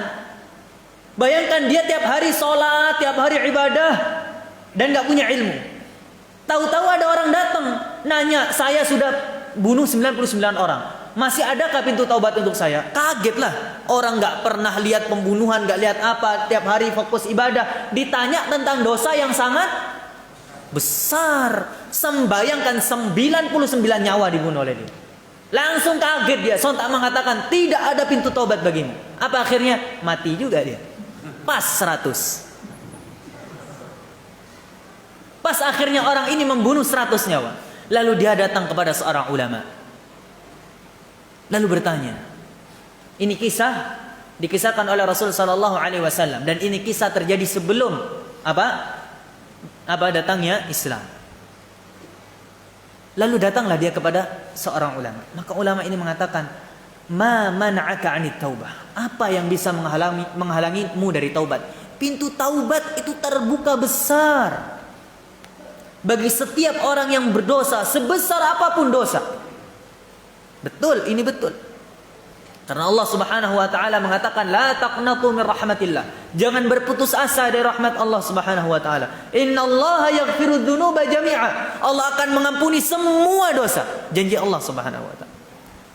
Bayangkan dia tiap hari sholat, tiap hari ibadah, dan nggak punya ilmu. Tahu-tahu ada orang datang nanya, saya sudah bunuh 99 orang. Masih adakah pintu taubat untuk saya? Kagetlah. Orang nggak pernah lihat pembunuhan, nggak lihat apa, tiap hari fokus ibadah, ditanya tentang dosa yang sangat besar. Bayangkan 99 nyawa dibunuh oleh dia. Langsung kaget dia, sontak mengatakan tidak ada pintu taubat bagimu. Apa akhirnya? Mati juga dia. Pas 100. Pas akhirnya orang ini membunuh 100 nyawa. Lalu dia datang kepada seorang ulama. Lalu bertanya. Ini kisah dikisahkan oleh Rasul sallallahu alaihi wasallam, dan ini kisah terjadi sebelum datangnya Islam. Lalu datanglah dia kepada seorang ulama. Maka ulama ini mengatakan, "Ma mana'aka 'anit taubah?" Apa yang bisa menghalangimu dari taubat? Pintu taubat itu terbuka besar bagi setiap orang yang berdosa, sebesar apapun dosa. Betul, ini betul. Karena Allah Subhanahu wa taala mengatakan, "La taqnatu min rahmatillah." Jangan berputus asa dari rahmat Allah Subhanahu wa taala. "Innallaha yaghfiru dzunuba jami'a." Allah akan mengampuni semua dosa. Janji Allah Subhanahu wa taala.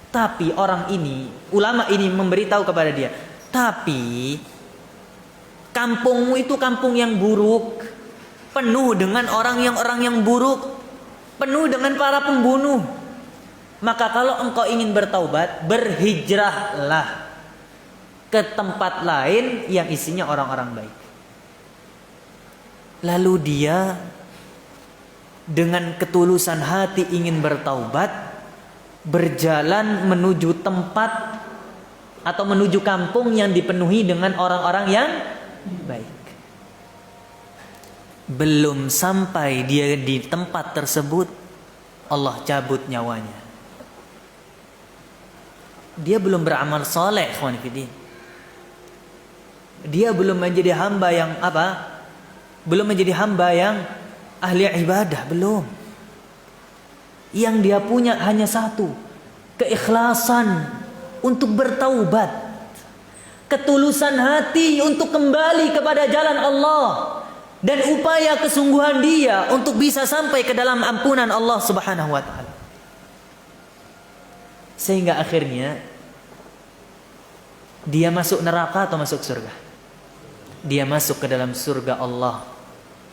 Tapi orang ini, ulama ini memberitahu kepada dia, tapi kampungmu itu kampung yang buruk, penuh dengan orang yang buruk, penuh dengan para pembunuh. Maka kalau engkau ingin bertaubat, berhijrahlah ke tempat lain yang isinya orang-orang baik. Lalu dia dengan ketulusan hati ingin bertaubat, berjalan menuju tempat atau menuju kampung yang dipenuhi dengan orang-orang yang baik. Belum sampai dia di tempat tersebut, Allah cabut nyawanya. Dia belum beramal soleh, ikhwan fillah. Dia belum menjadi hamba yang apa? Belum menjadi hamba yang ahli ibadah, belum. Yang dia punya hanya satu, keikhlasan untuk bertaubat, ketulusan hati untuk kembali kepada jalan Allah, dan upaya kesungguhan dia untuk bisa sampai ke dalam ampunan Allah Subhanahu wa taala. Sehingga akhirnya dia masuk neraka atau masuk surga? Dia masuk ke dalam surga Allah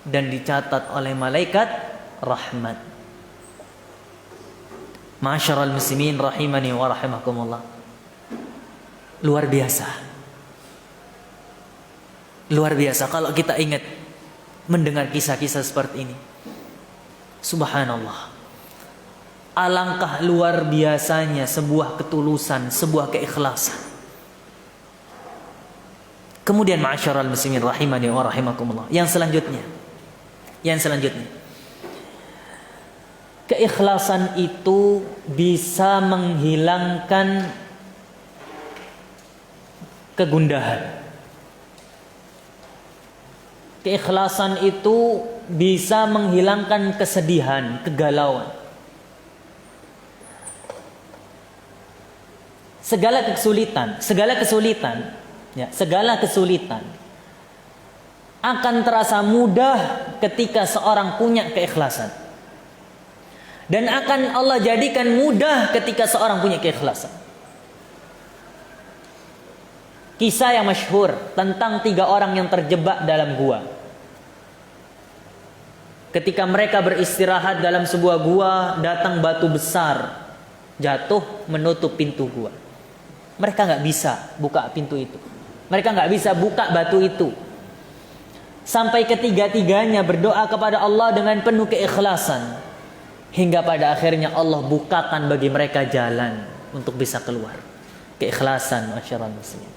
dan dicatat oleh malaikat rahmat. Ma'asyiral muslimin rahimani wa rahimakumullah. Luar biasa. Luar biasa kalau kita ingat mendengar kisah-kisah seperti ini. Subhanallah. Alangkah luar biasanya sebuah ketulusan, sebuah keikhlasan. Kemudian ma'asyiral muslimin rahimani wa rahimakumullah. Yang selanjutnya. Keikhlasan itu bisa menghilangkan kegundahan. Keikhlasan itu bisa menghilangkan kesedihan, kegalauan. Segala kesulitan akan terasa mudah ketika seorang punya keikhlasan. Dan akan Allah jadikan mudah ketika seorang punya keikhlasan. Kisah yang masyhur tentang 3 orang yang terjebak dalam gua. Ketika mereka beristirahat dalam sebuah gua, datang batu besar jatuh menutup pintu gua. Mereka nggak bisa buka pintu itu. Mereka nggak bisa buka batu itu. Sampai ketiga-tiganya berdoa kepada Allah dengan penuh keikhlasan. Hingga pada akhirnya Allah bukakan bagi mereka jalan untuk bisa keluar. Keikhlasan, masyarakat muslim.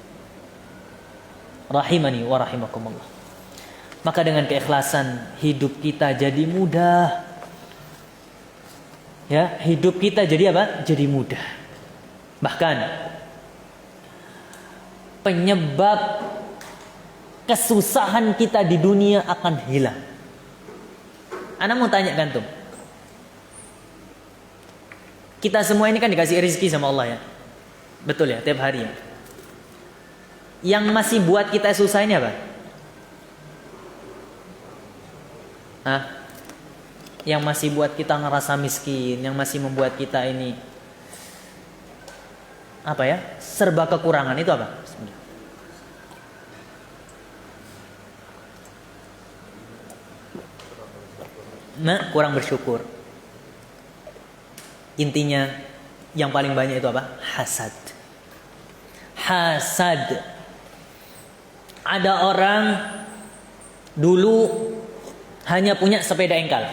Rahimani wa rahimakumullah. Maka dengan keikhlasan hidup kita jadi mudah. Ya, hidup kita jadi apa? Jadi mudah. Bahkan penyebab kesusahan kita di dunia akan hilang. Ana mau tanya kantum. Kita semua ini kan dikasih rezeki sama Allah ya. Betul ya, tiap hari ya. Yang masih buat kita susah ini apa? Yang masih buat kita ngerasa miskin, yang masih membuat kita ini apa ya? Serba kekurangan itu apa? Kurang bersyukur. Intinya yang paling banyak itu apa? Hasad. Hasad. Ada orang dulu hanya punya sepeda engkal.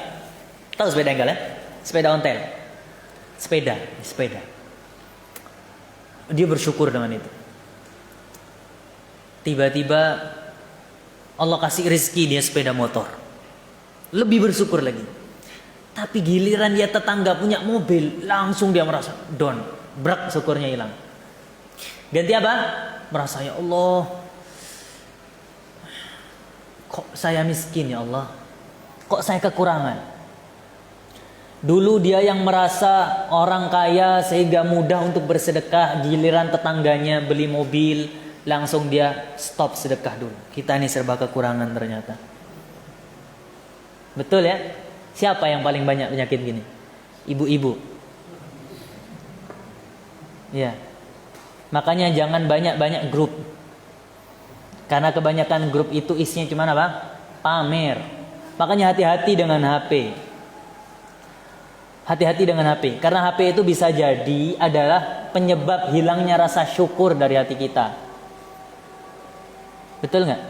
Tahu sepeda engkal ya? Sepeda ontel. Sepeda. Dia bersyukur dengan itu. Tiba-tiba Allah kasih rezeki dia sepeda motor. Lebih bersyukur lagi. Tapi giliran dia tetangga punya mobil, langsung dia merasa down, brak, syukurnya hilang. Ganti apa? Merasa, ya Allah, kok saya miskin ya Allah, kok saya kekurangan. Dulu dia yang merasa orang kaya sehingga mudah untuk bersedekah, giliran tetangganya beli mobil, langsung dia stop sedekah dulu. Kita ini serba kekurangan ternyata. Betul ya? Siapa yang paling banyak penyakit gini? Ibu-ibu. Ya. Makanya jangan banyak-banyak grup. Karena kebanyakan grup itu isinya cuma apa? Pamer. Makanya hati-hati dengan HP. Hati-hati dengan HP. Karena HP itu bisa jadi adalah penyebab hilangnya rasa syukur dari hati kita. Betul nggak?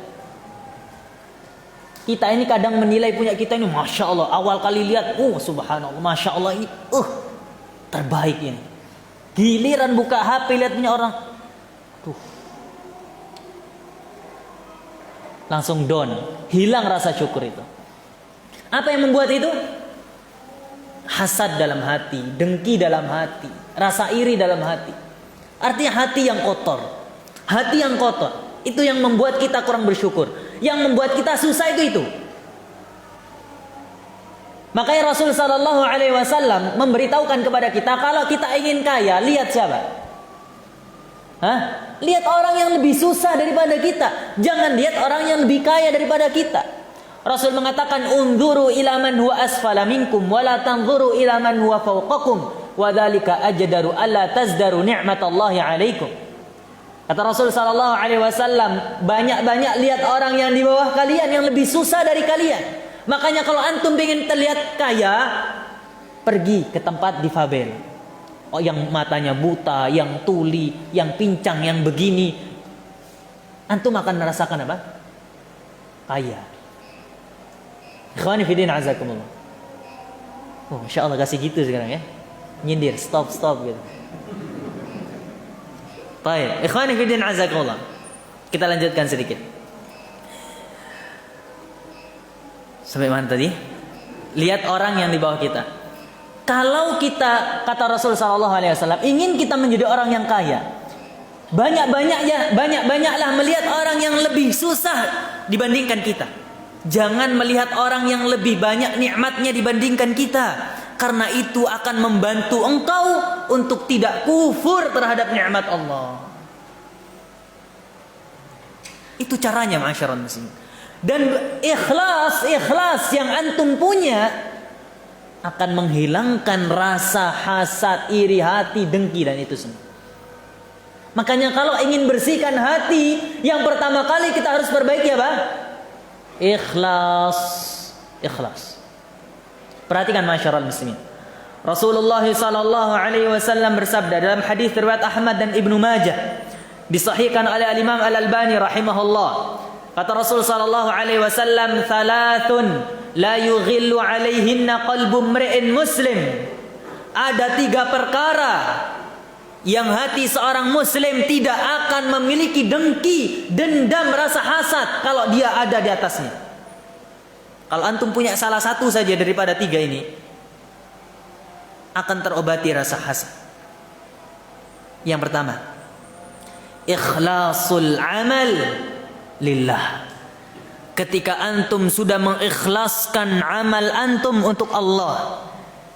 Kita ini kadang menilai punya kita ini, Masya Allah. Awal kali lihat, subhanallah, Masya Allah ini, terbaik ini. Giliran buka HP lihat punya orang, langsung down, hilang rasa syukur itu. Apa yang membuat itu? Hasad dalam hati, dengki dalam hati, rasa iri dalam hati. Artinya hati yang kotor. Hati yang kotor itu yang membuat kita kurang bersyukur. Yang membuat kita susah itu. Makanya Rasul sallallahu alaihi wasallam memberitahukan kepada kita, kalau kita ingin kaya, lihat siapa? Lihat orang yang lebih susah daripada kita. Jangan lihat orang yang lebih kaya daripada kita. Rasul mengatakan, unzuru ila man huwa asfala minkum wa la tanzuru ila man huwa fawqakum wa dzalika ajdaru alla tazdaru ni'matallahi 'alaikum. Kata Rasul sallallahu alaihi wasallam, banyak-banyak lihat orang yang di bawah kalian yang lebih susah dari kalian. Makanya kalau antum ingin terlihat kaya, pergi ke tempat difabel. Yang matanya buta, yang tuli, yang pincang, yang begini. Antum akan merasakan apa? Kaya. Ikhwani fi din azakumullah. Masya Allah kasih gitu sekarang ya. Nyindir, stop gitu. Baik, ikhwani fi din azakumullah. Kita lanjutkan sedikit. Sampai mana tadi? Lihat orang yang di bawah kita. Kalau kita, kata Rasul sallallahu alaihi wasallam, ingin kita menjadi orang yang kaya, banyak-banyaklah melihat orang yang lebih susah dibandingkan kita. Jangan melihat orang yang lebih banyak nikmatnya dibandingkan kita, karena itu akan membantu engkau untuk tidak kufur terhadap nikmat Allah. Itu caranya, ma'asyiral muslimin. Dan ikhlas yang antum punya akan menghilangkan rasa hasad, iri hati, dengki dan itu semua. Makanya kalau ingin bersihkan hati, yang pertama kali kita harus perbaiki apa? Ikhlas. Perhatikan masyarakat muslimin. Rasulullah sallallahu alaihi wasallam bersabda dalam hadis riwayat Ahmad dan Ibnu Majah, disahihkan oleh Imam Al-Albani rahimahullah. Kata Rasul sallallahu alaihi wasallam, "Thalathun la yughillu alaihinna qalbu mri'in muslim." Ada 3 perkara yang hati seorang muslim tidak akan memiliki dengki, dendam, rasa hasad kalau dia ada di atasnya. Kalau antum punya salah satu saja daripada 3 ini, akan terobati rasa hasad. Yang pertama, ikhlasul amal lillah. Ketika antum sudah mengikhlaskan amal antum untuk Allah,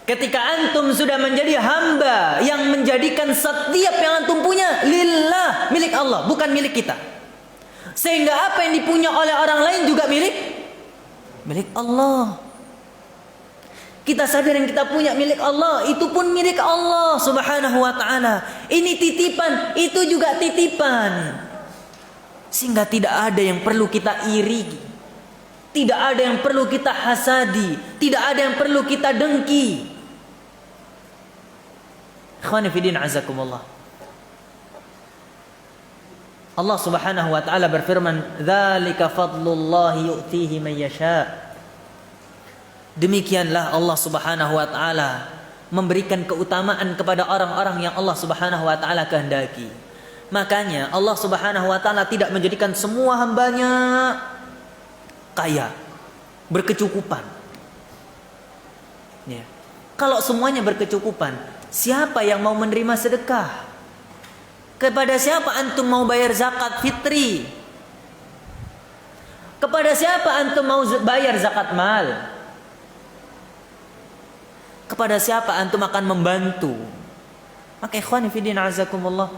ketika antum sudah menjadi hamba yang menjadikan setiap yang antum punya lillah, milik Allah, bukan milik kita. Sehingga apa yang dipunya oleh orang lain juga milik Allah. Kita sadar yang kita punya milik Allah, itu pun milik Allah subhanahu wa ta'ala. Ini titipan, itu juga titipan. Sehingga tidak ada yang perlu kita iri, tidak ada yang perlu kita hasadi, tidak ada yang perlu kita dengki. Ikhwani fillah azakumullah. Allah subhanahu wa ta'ala berfirman, "Dzalika fadlullahi yu'tihi man yasha." Demikianlah Allah subhanahu wa ta'ala memberikan keutamaan kepada orang-orang yang Allah subhanahu wa ta'ala kehendaki. Makanya Allah subhanahu wa ta'ala tidak menjadikan semua hambanya kaya, berkecukupan. Ya. Kalau semuanya berkecukupan, siapa yang mau menerima sedekah? Kepada siapa antum mau bayar zakat fitri? Kepada siapa antum mau bayar zakat mal? Kepada siapa antum akan membantu? Maka ikhwani fillah azakumullah,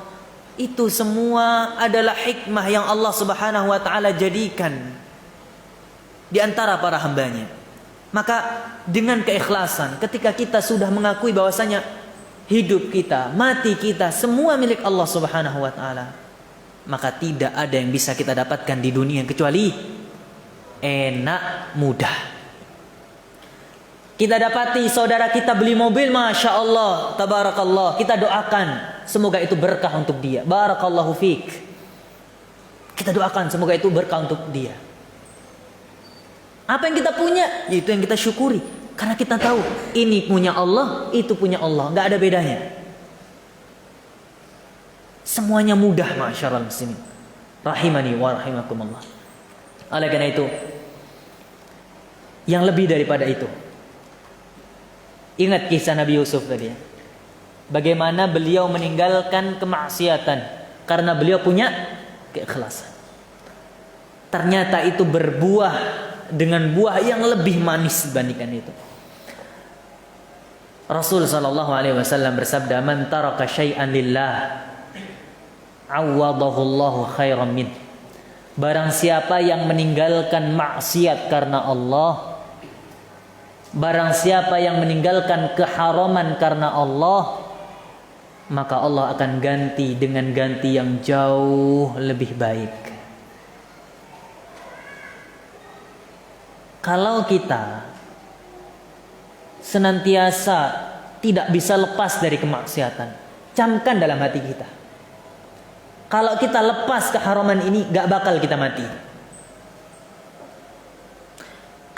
itu semua adalah hikmah yang Allah subhanahu wa ta'ala jadikan di antara para hambanya. Maka dengan keikhlasan, ketika kita sudah mengakui bahwasanya hidup kita, mati kita, semua milik Allah subhanahu wa ta'ala, maka tidak ada yang bisa kita dapatkan di dunia kecuali enak, mudah. Kita dapati saudara kita beli mobil, Masya Allah, tabarakallah, kita doakan semoga itu berkah untuk dia. Barakallahu fiik. Kita doakan semoga itu berkah untuk dia. Apa yang kita punya, itu yang kita syukuri. Karena kita tahu ini punya Allah, itu punya Allah, nggak ada bedanya. Semuanya mudah, ma'asyiral muslimin. Rahimani wa rahimakumullah. Oleh karena itu, yang lebih daripada itu, ingat kisah Nabi Yusuf tadi ya. Bagaimana beliau meninggalkan kemaksiatan karena beliau punya keikhlasan. Ternyata itu berbuah dengan buah yang lebih manis dibandingkan itu. Rasul sallallahu alaihi wasallam bersabda, "Man taraka syai'an lillah, awwadahullahu khairan min." Barang siapa yang meninggalkan maksiat karena Allah, barang siapa yang meninggalkan keharaman karena Allah, maka Allah akan ganti dengan ganti yang jauh lebih baik. Kalau kita senantiasa tidak bisa lepas dari kemaksiatan, camkan dalam hati kita. Kalau kita lepas keharaman ini, gak bakal kita mati.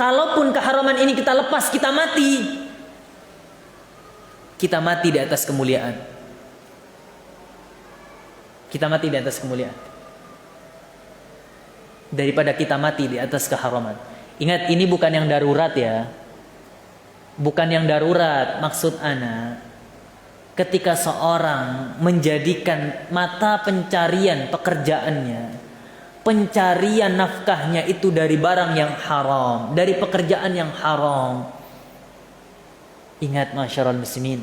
Kalaupun keharaman ini kita lepas, kita mati. Kita mati di atas kemuliaan. Kita mati di atas kemuliaan. Daripada kita mati di atas keharaman. Ingat, ini bukan yang darurat ya. Bukan yang darurat, maksud ana. Ketika seorang menjadikan mata pencarian pekerjaannya, pencarian nafkahnya itu dari barang yang haram, dari pekerjaan yang haram. Ingat masyarul muslimin,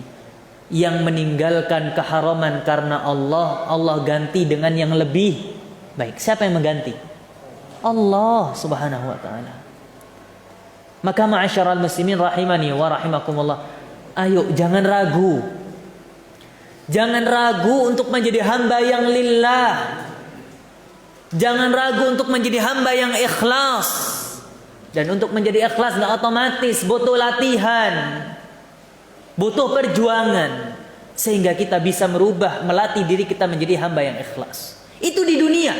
yang meninggalkan keharaman karena Allah, Allah ganti dengan yang lebih baik. Siapa yang mengganti? Allah subhanahu wa ta'ala. Maka masyarul muslimin rahimani wa rahimakumullah, ayo jangan ragu. Jangan ragu untuk menjadi hamba yang lillah. Jangan ragu untuk menjadi hamba yang ikhlas. Dan untuk menjadi ikhlas gak otomatis, butuh latihan, butuh perjuangan, sehingga kita bisa merubah, melatih diri kita menjadi hamba yang ikhlas. Itu di dunia.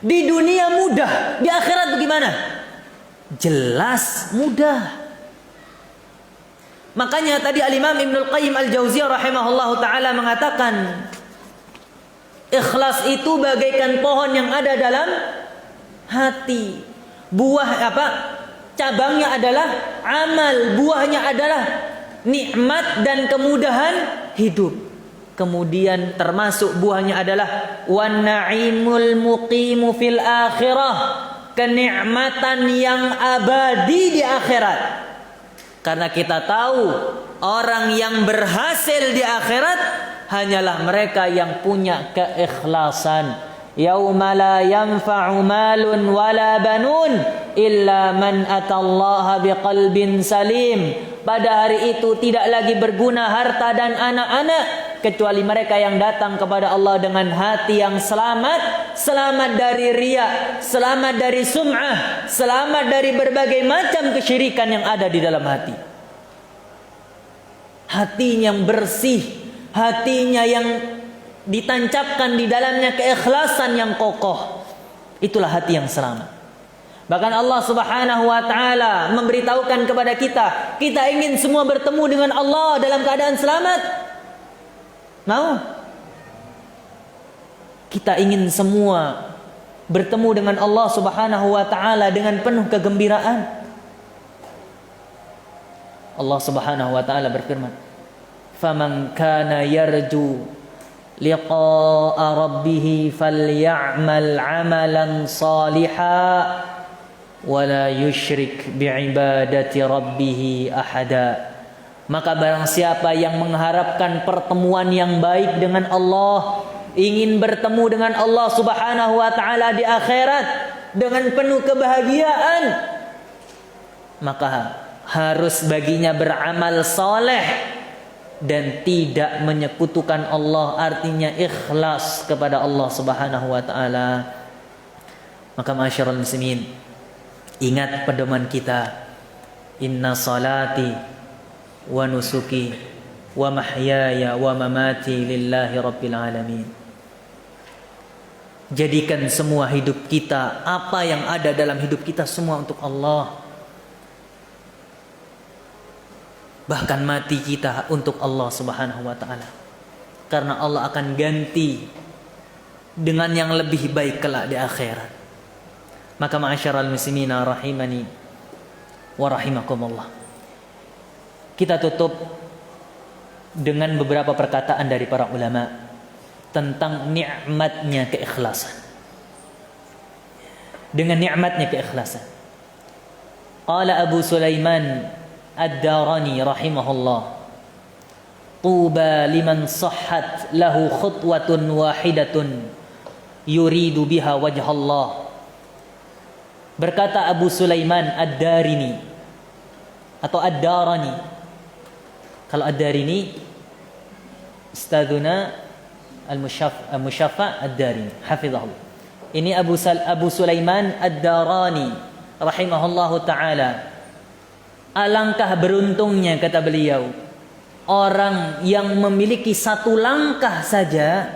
Di dunia mudah, di akhirat bagaimana? Jelas mudah. Makanya tadi Al-Imam Ibnul Qayyim Al-Jauziyah rahimahullahu ta'ala mengatakan, ikhlas itu bagaikan pohon yang ada dalam hati. Buah apa? Cabangnya adalah amal, buahnya adalah nikmat dan kemudahan hidup. Kemudian termasuk buahnya adalah wan na'imul muqimu fil akhirah, kenikmatan yang abadi di akhirat. Karena kita tahu orang yang berhasil di akhirat hanyalah mereka yang punya keikhlasan. Yauma la yanfa'u malun wala banun illa man atallaha biqalbin salim. Pada hari itu tidak lagi berguna harta dan anak-anak kecuali mereka yang datang kepada Allah dengan hati yang selamat, selamat dari riya, selamat dari sum'ah, selamat dari berbagai macam kesyirikan yang ada di dalam hati. Hatinya yang bersih, hatinya yang ditancapkan di dalamnya keikhlasan yang kokoh. Itulah hati yang selamat. Bahkan Allah subhanahu wa ta'ala memberitahukan kepada kita, kita ingin semua bertemu dengan Allah dalam keadaan selamat. Mau? Kita ingin semua bertemu dengan Allah subhanahu wa ta'ala dengan penuh kegembiraan. Allah subhanahu wa ta'ala berfirman, "Faman kana yarju liqa'a rabbih faly'amal 'amalan salihan wa la yusyrik bi'ibadati rabbih ahada." Maka barang siapa yang mengharapkan pertemuan yang baik dengan Allah, ingin bertemu dengan Allah subhanahu wa ta'ala di akhirat dengan penuh kebahagiaan, maka harus baginya beramal soleh
dan tidak menyekutukan Allah, artinya ikhlas kepada Allah Subhanahu wa taala. Maka ma'asyiral muslimin, ingat pedoman kita, inna salati wa nusuki wa mahyaya wa mamati lillahi rabbil alamin. Jadikan semua hidup kita, apa yang ada dalam hidup kita semua untuk Allah. Bahkan mati kita untuk Allah Subhanahu wa taala. Karena Allah akan ganti dengan yang lebih baik kelak di akhirat. Maka ma'asyiral muslimina rahimani wa rahimakumullah. Kita tutup dengan beberapa perkataan dari para ulama tentang nikmatnya keikhlasan. Dengan nikmatnya keikhlasan. Qala Abu Sulaiman Ad-Darani rahimahullah, tuba liman sahhat lahu khutwatun wahidatun yuridu biha wajhallah. Berkata Abu Sulaiman Ad-Darini atau Ad-Darani. Kalau Ad-Darini, Ustadzuna Al-Mushaffa Ad-Darini hafizahullah. Ini Abu Sulaiman Ad-Darani rahimahullahu taala. Alangkah beruntungnya, kata beliau, orang yang memiliki satu langkah saja,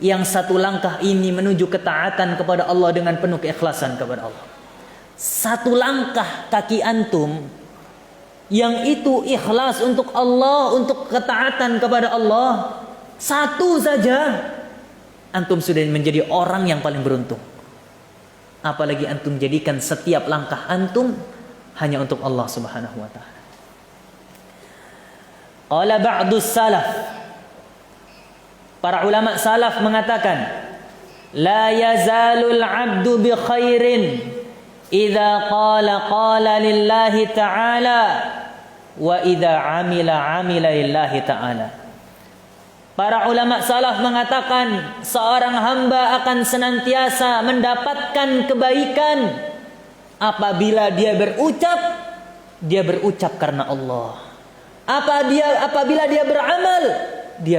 yang satu langkah ini menuju ketaatan kepada Allah dengan penuh keikhlasan kepada Allah. Satu langkah kaki antum yang itu ikhlas untuk Allah, untuk ketaatan kepada Allah, satu saja, antum sudah menjadi orang yang paling beruntung. Apalagi antum jadikan setiap langkah antum hanya untuk Allah Subhanahu wa taala. Qala ba'dus salaf, para ulama salaf mengatakan, la yazalul 'abdu bi khairin idza qala lillahi ta'ala wa idza amila lillahi ta'ala. Para ulama salaf mengatakan seorang hamba akan senantiasa mendapatkan kebaikan apabila dia berucap karena Allah. Apabila dia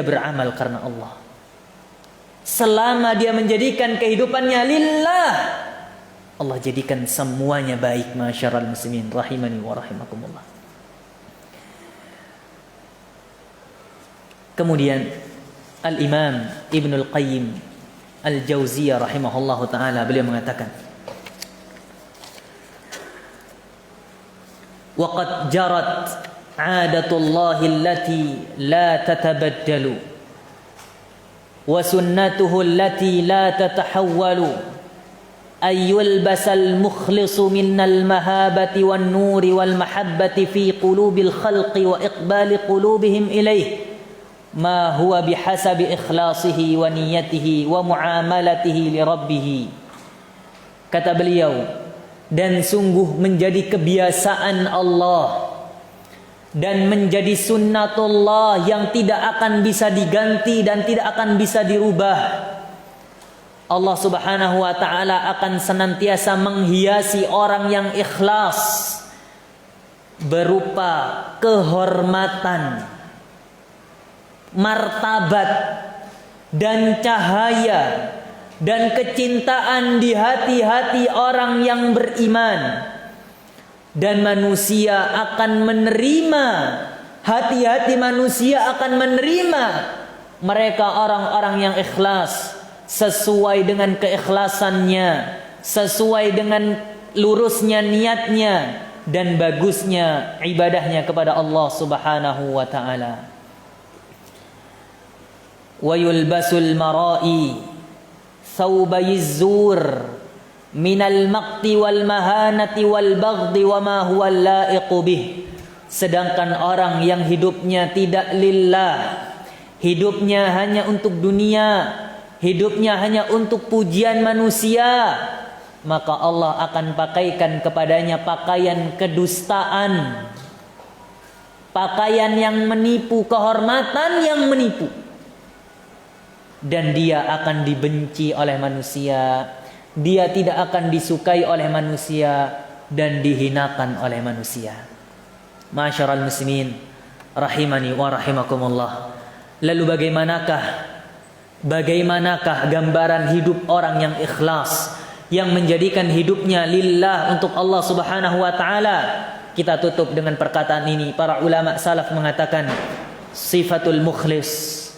beramal karena Allah. Selama dia menjadikan kehidupannya lillah, Allah jadikan semuanya baik. Masyarul muslimin rahimani wa rahimakumullah. Kemudian Al-Imam Ibnul Qayyim Al-Jauziyah rahimahullahu taala, beliau mengatakan, وقد جرت عادة الله التي لا تتبدل وسنته التي لا تتحول أن يلبس المخلص من المهابة والنور والمحبة في قلوب الخلق وإقبال قلوبهم إليه ما هو بحسب إخلاصه ونيته ومعاملته لربه. Kata beliau, dan sungguh menjadi kebiasaan Allah dan menjadi sunnatullah yang tidak akan bisa diganti dan tidak akan bisa dirubah. Allah Subhanahu wa taala akan senantiasa menghiasi orang yang ikhlas berupa kehormatan, martabat dan cahaya dan kecintaan di hati-hati orang yang beriman. Dan manusia akan menerima, hati-hati manusia akan menerima mereka orang-orang yang ikhlas sesuai dengan keikhlasannya, sesuai dengan lurusnya niatnya dan bagusnya ibadahnya kepada Allah Subhanahu wa taala. Wa yulbasul mara'i thawbayiz zur minal maqti wal mahanati wal baghdi wa ma huwa laiqu bih. Sedangkan orang yang hidupnya tidak lillah, hidupnya hanya untuk dunia, hidupnya hanya untuk pujian manusia, maka Allah akan pakaikan kepadanya pakaian kedustaan, pakaian yang menipu, kehormatan yang menipu. Dan dia akan dibenci oleh manusia, dia tidak akan disukai oleh manusia dan dihinakan oleh manusia. Masyarul muslimin rahimani wa rahimakumullah. Lalu bagaimanakah gambaran hidup orang yang ikhlas, yang menjadikan hidupnya lillah untuk Allah Subhanahu wa taala? Kita tutup dengan perkataan ini. Para ulama salaf mengatakan sifatul mukhlis,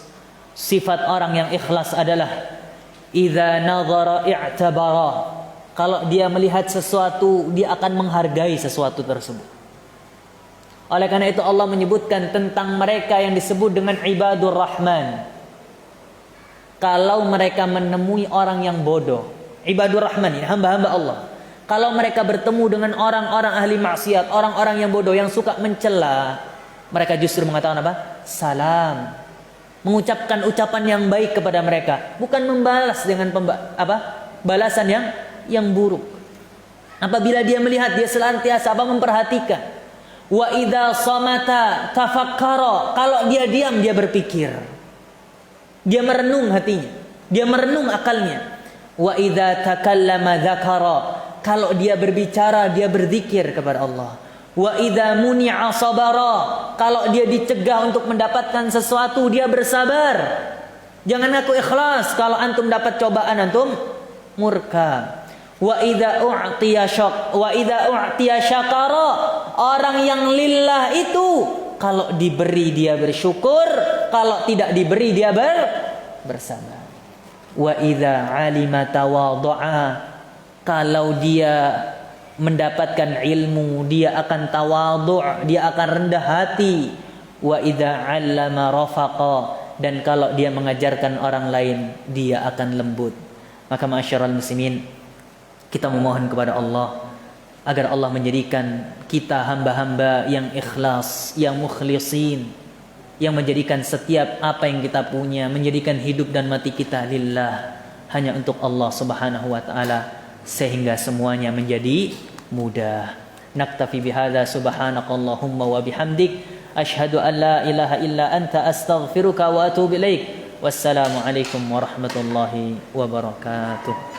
sifat orang yang ikhlas adalah idza nazara i'tabara. Kalau dia melihat sesuatu, dia akan menghargai sesuatu tersebut. Oleh karena itu Allah menyebutkan tentang mereka yang disebut dengan ibadur rahman. Kalau mereka menemui orang yang bodoh, ibadur rahman ini hamba-hamba Allah. Kalau mereka bertemu dengan orang-orang ahli maksiat, orang-orang yang bodoh yang suka mencela, mereka justru mengatakan apa? Salam. Mengucapkan ucapan yang baik kepada mereka, bukan membalas dengan balasan yang buruk. Apabila dia melihat, dia senantiasa memperhatikan. Wa idza samata tafakkara. Kalau dia diam, dia berpikir. Dia merenung hatinya, dia merenung akalnya. Wa idza takallama dzakara. Kalau dia berbicara, dia berzikir kepada Allah. Wa idza muni'a sabara. Kalau dia dicegah untuk mendapatkan sesuatu, dia bersabar. Jangan ngaku ikhlas kalau antum dapat cobaan, antum murka. Wa idza u'tiya syakara. Orang yang lillah itu kalau diberi dia bersyukur, kalau tidak diberi dia bersabar. Wa idza 'alima tawadhu'a. Kalau dia mendapatkan ilmu, dia akan tawadhu', dia akan rendah hati. Wa idza 'allama rafaqa. Dan kalau dia mengajarkan orang lain, dia akan lembut. Maka ma'asyiral muslimin, kita memohon kepada Allah agar Allah menjadikan kita hamba-hamba yang ikhlas, yang mukhlisin, yang menjadikan setiap apa yang kita punya, menjadikan hidup dan mati kita lillah, hanya untuk Allah Subhanahu wa taala, sehingga semuanya menjadi mudah. Naktafi bihadza, subhanakallahumma wa bihamdik, asyhadu an la ilaha illa anta, astaghfiruka wa atubu ilaik. Wassalamu alaikum warahmatullahi wabarakatuh.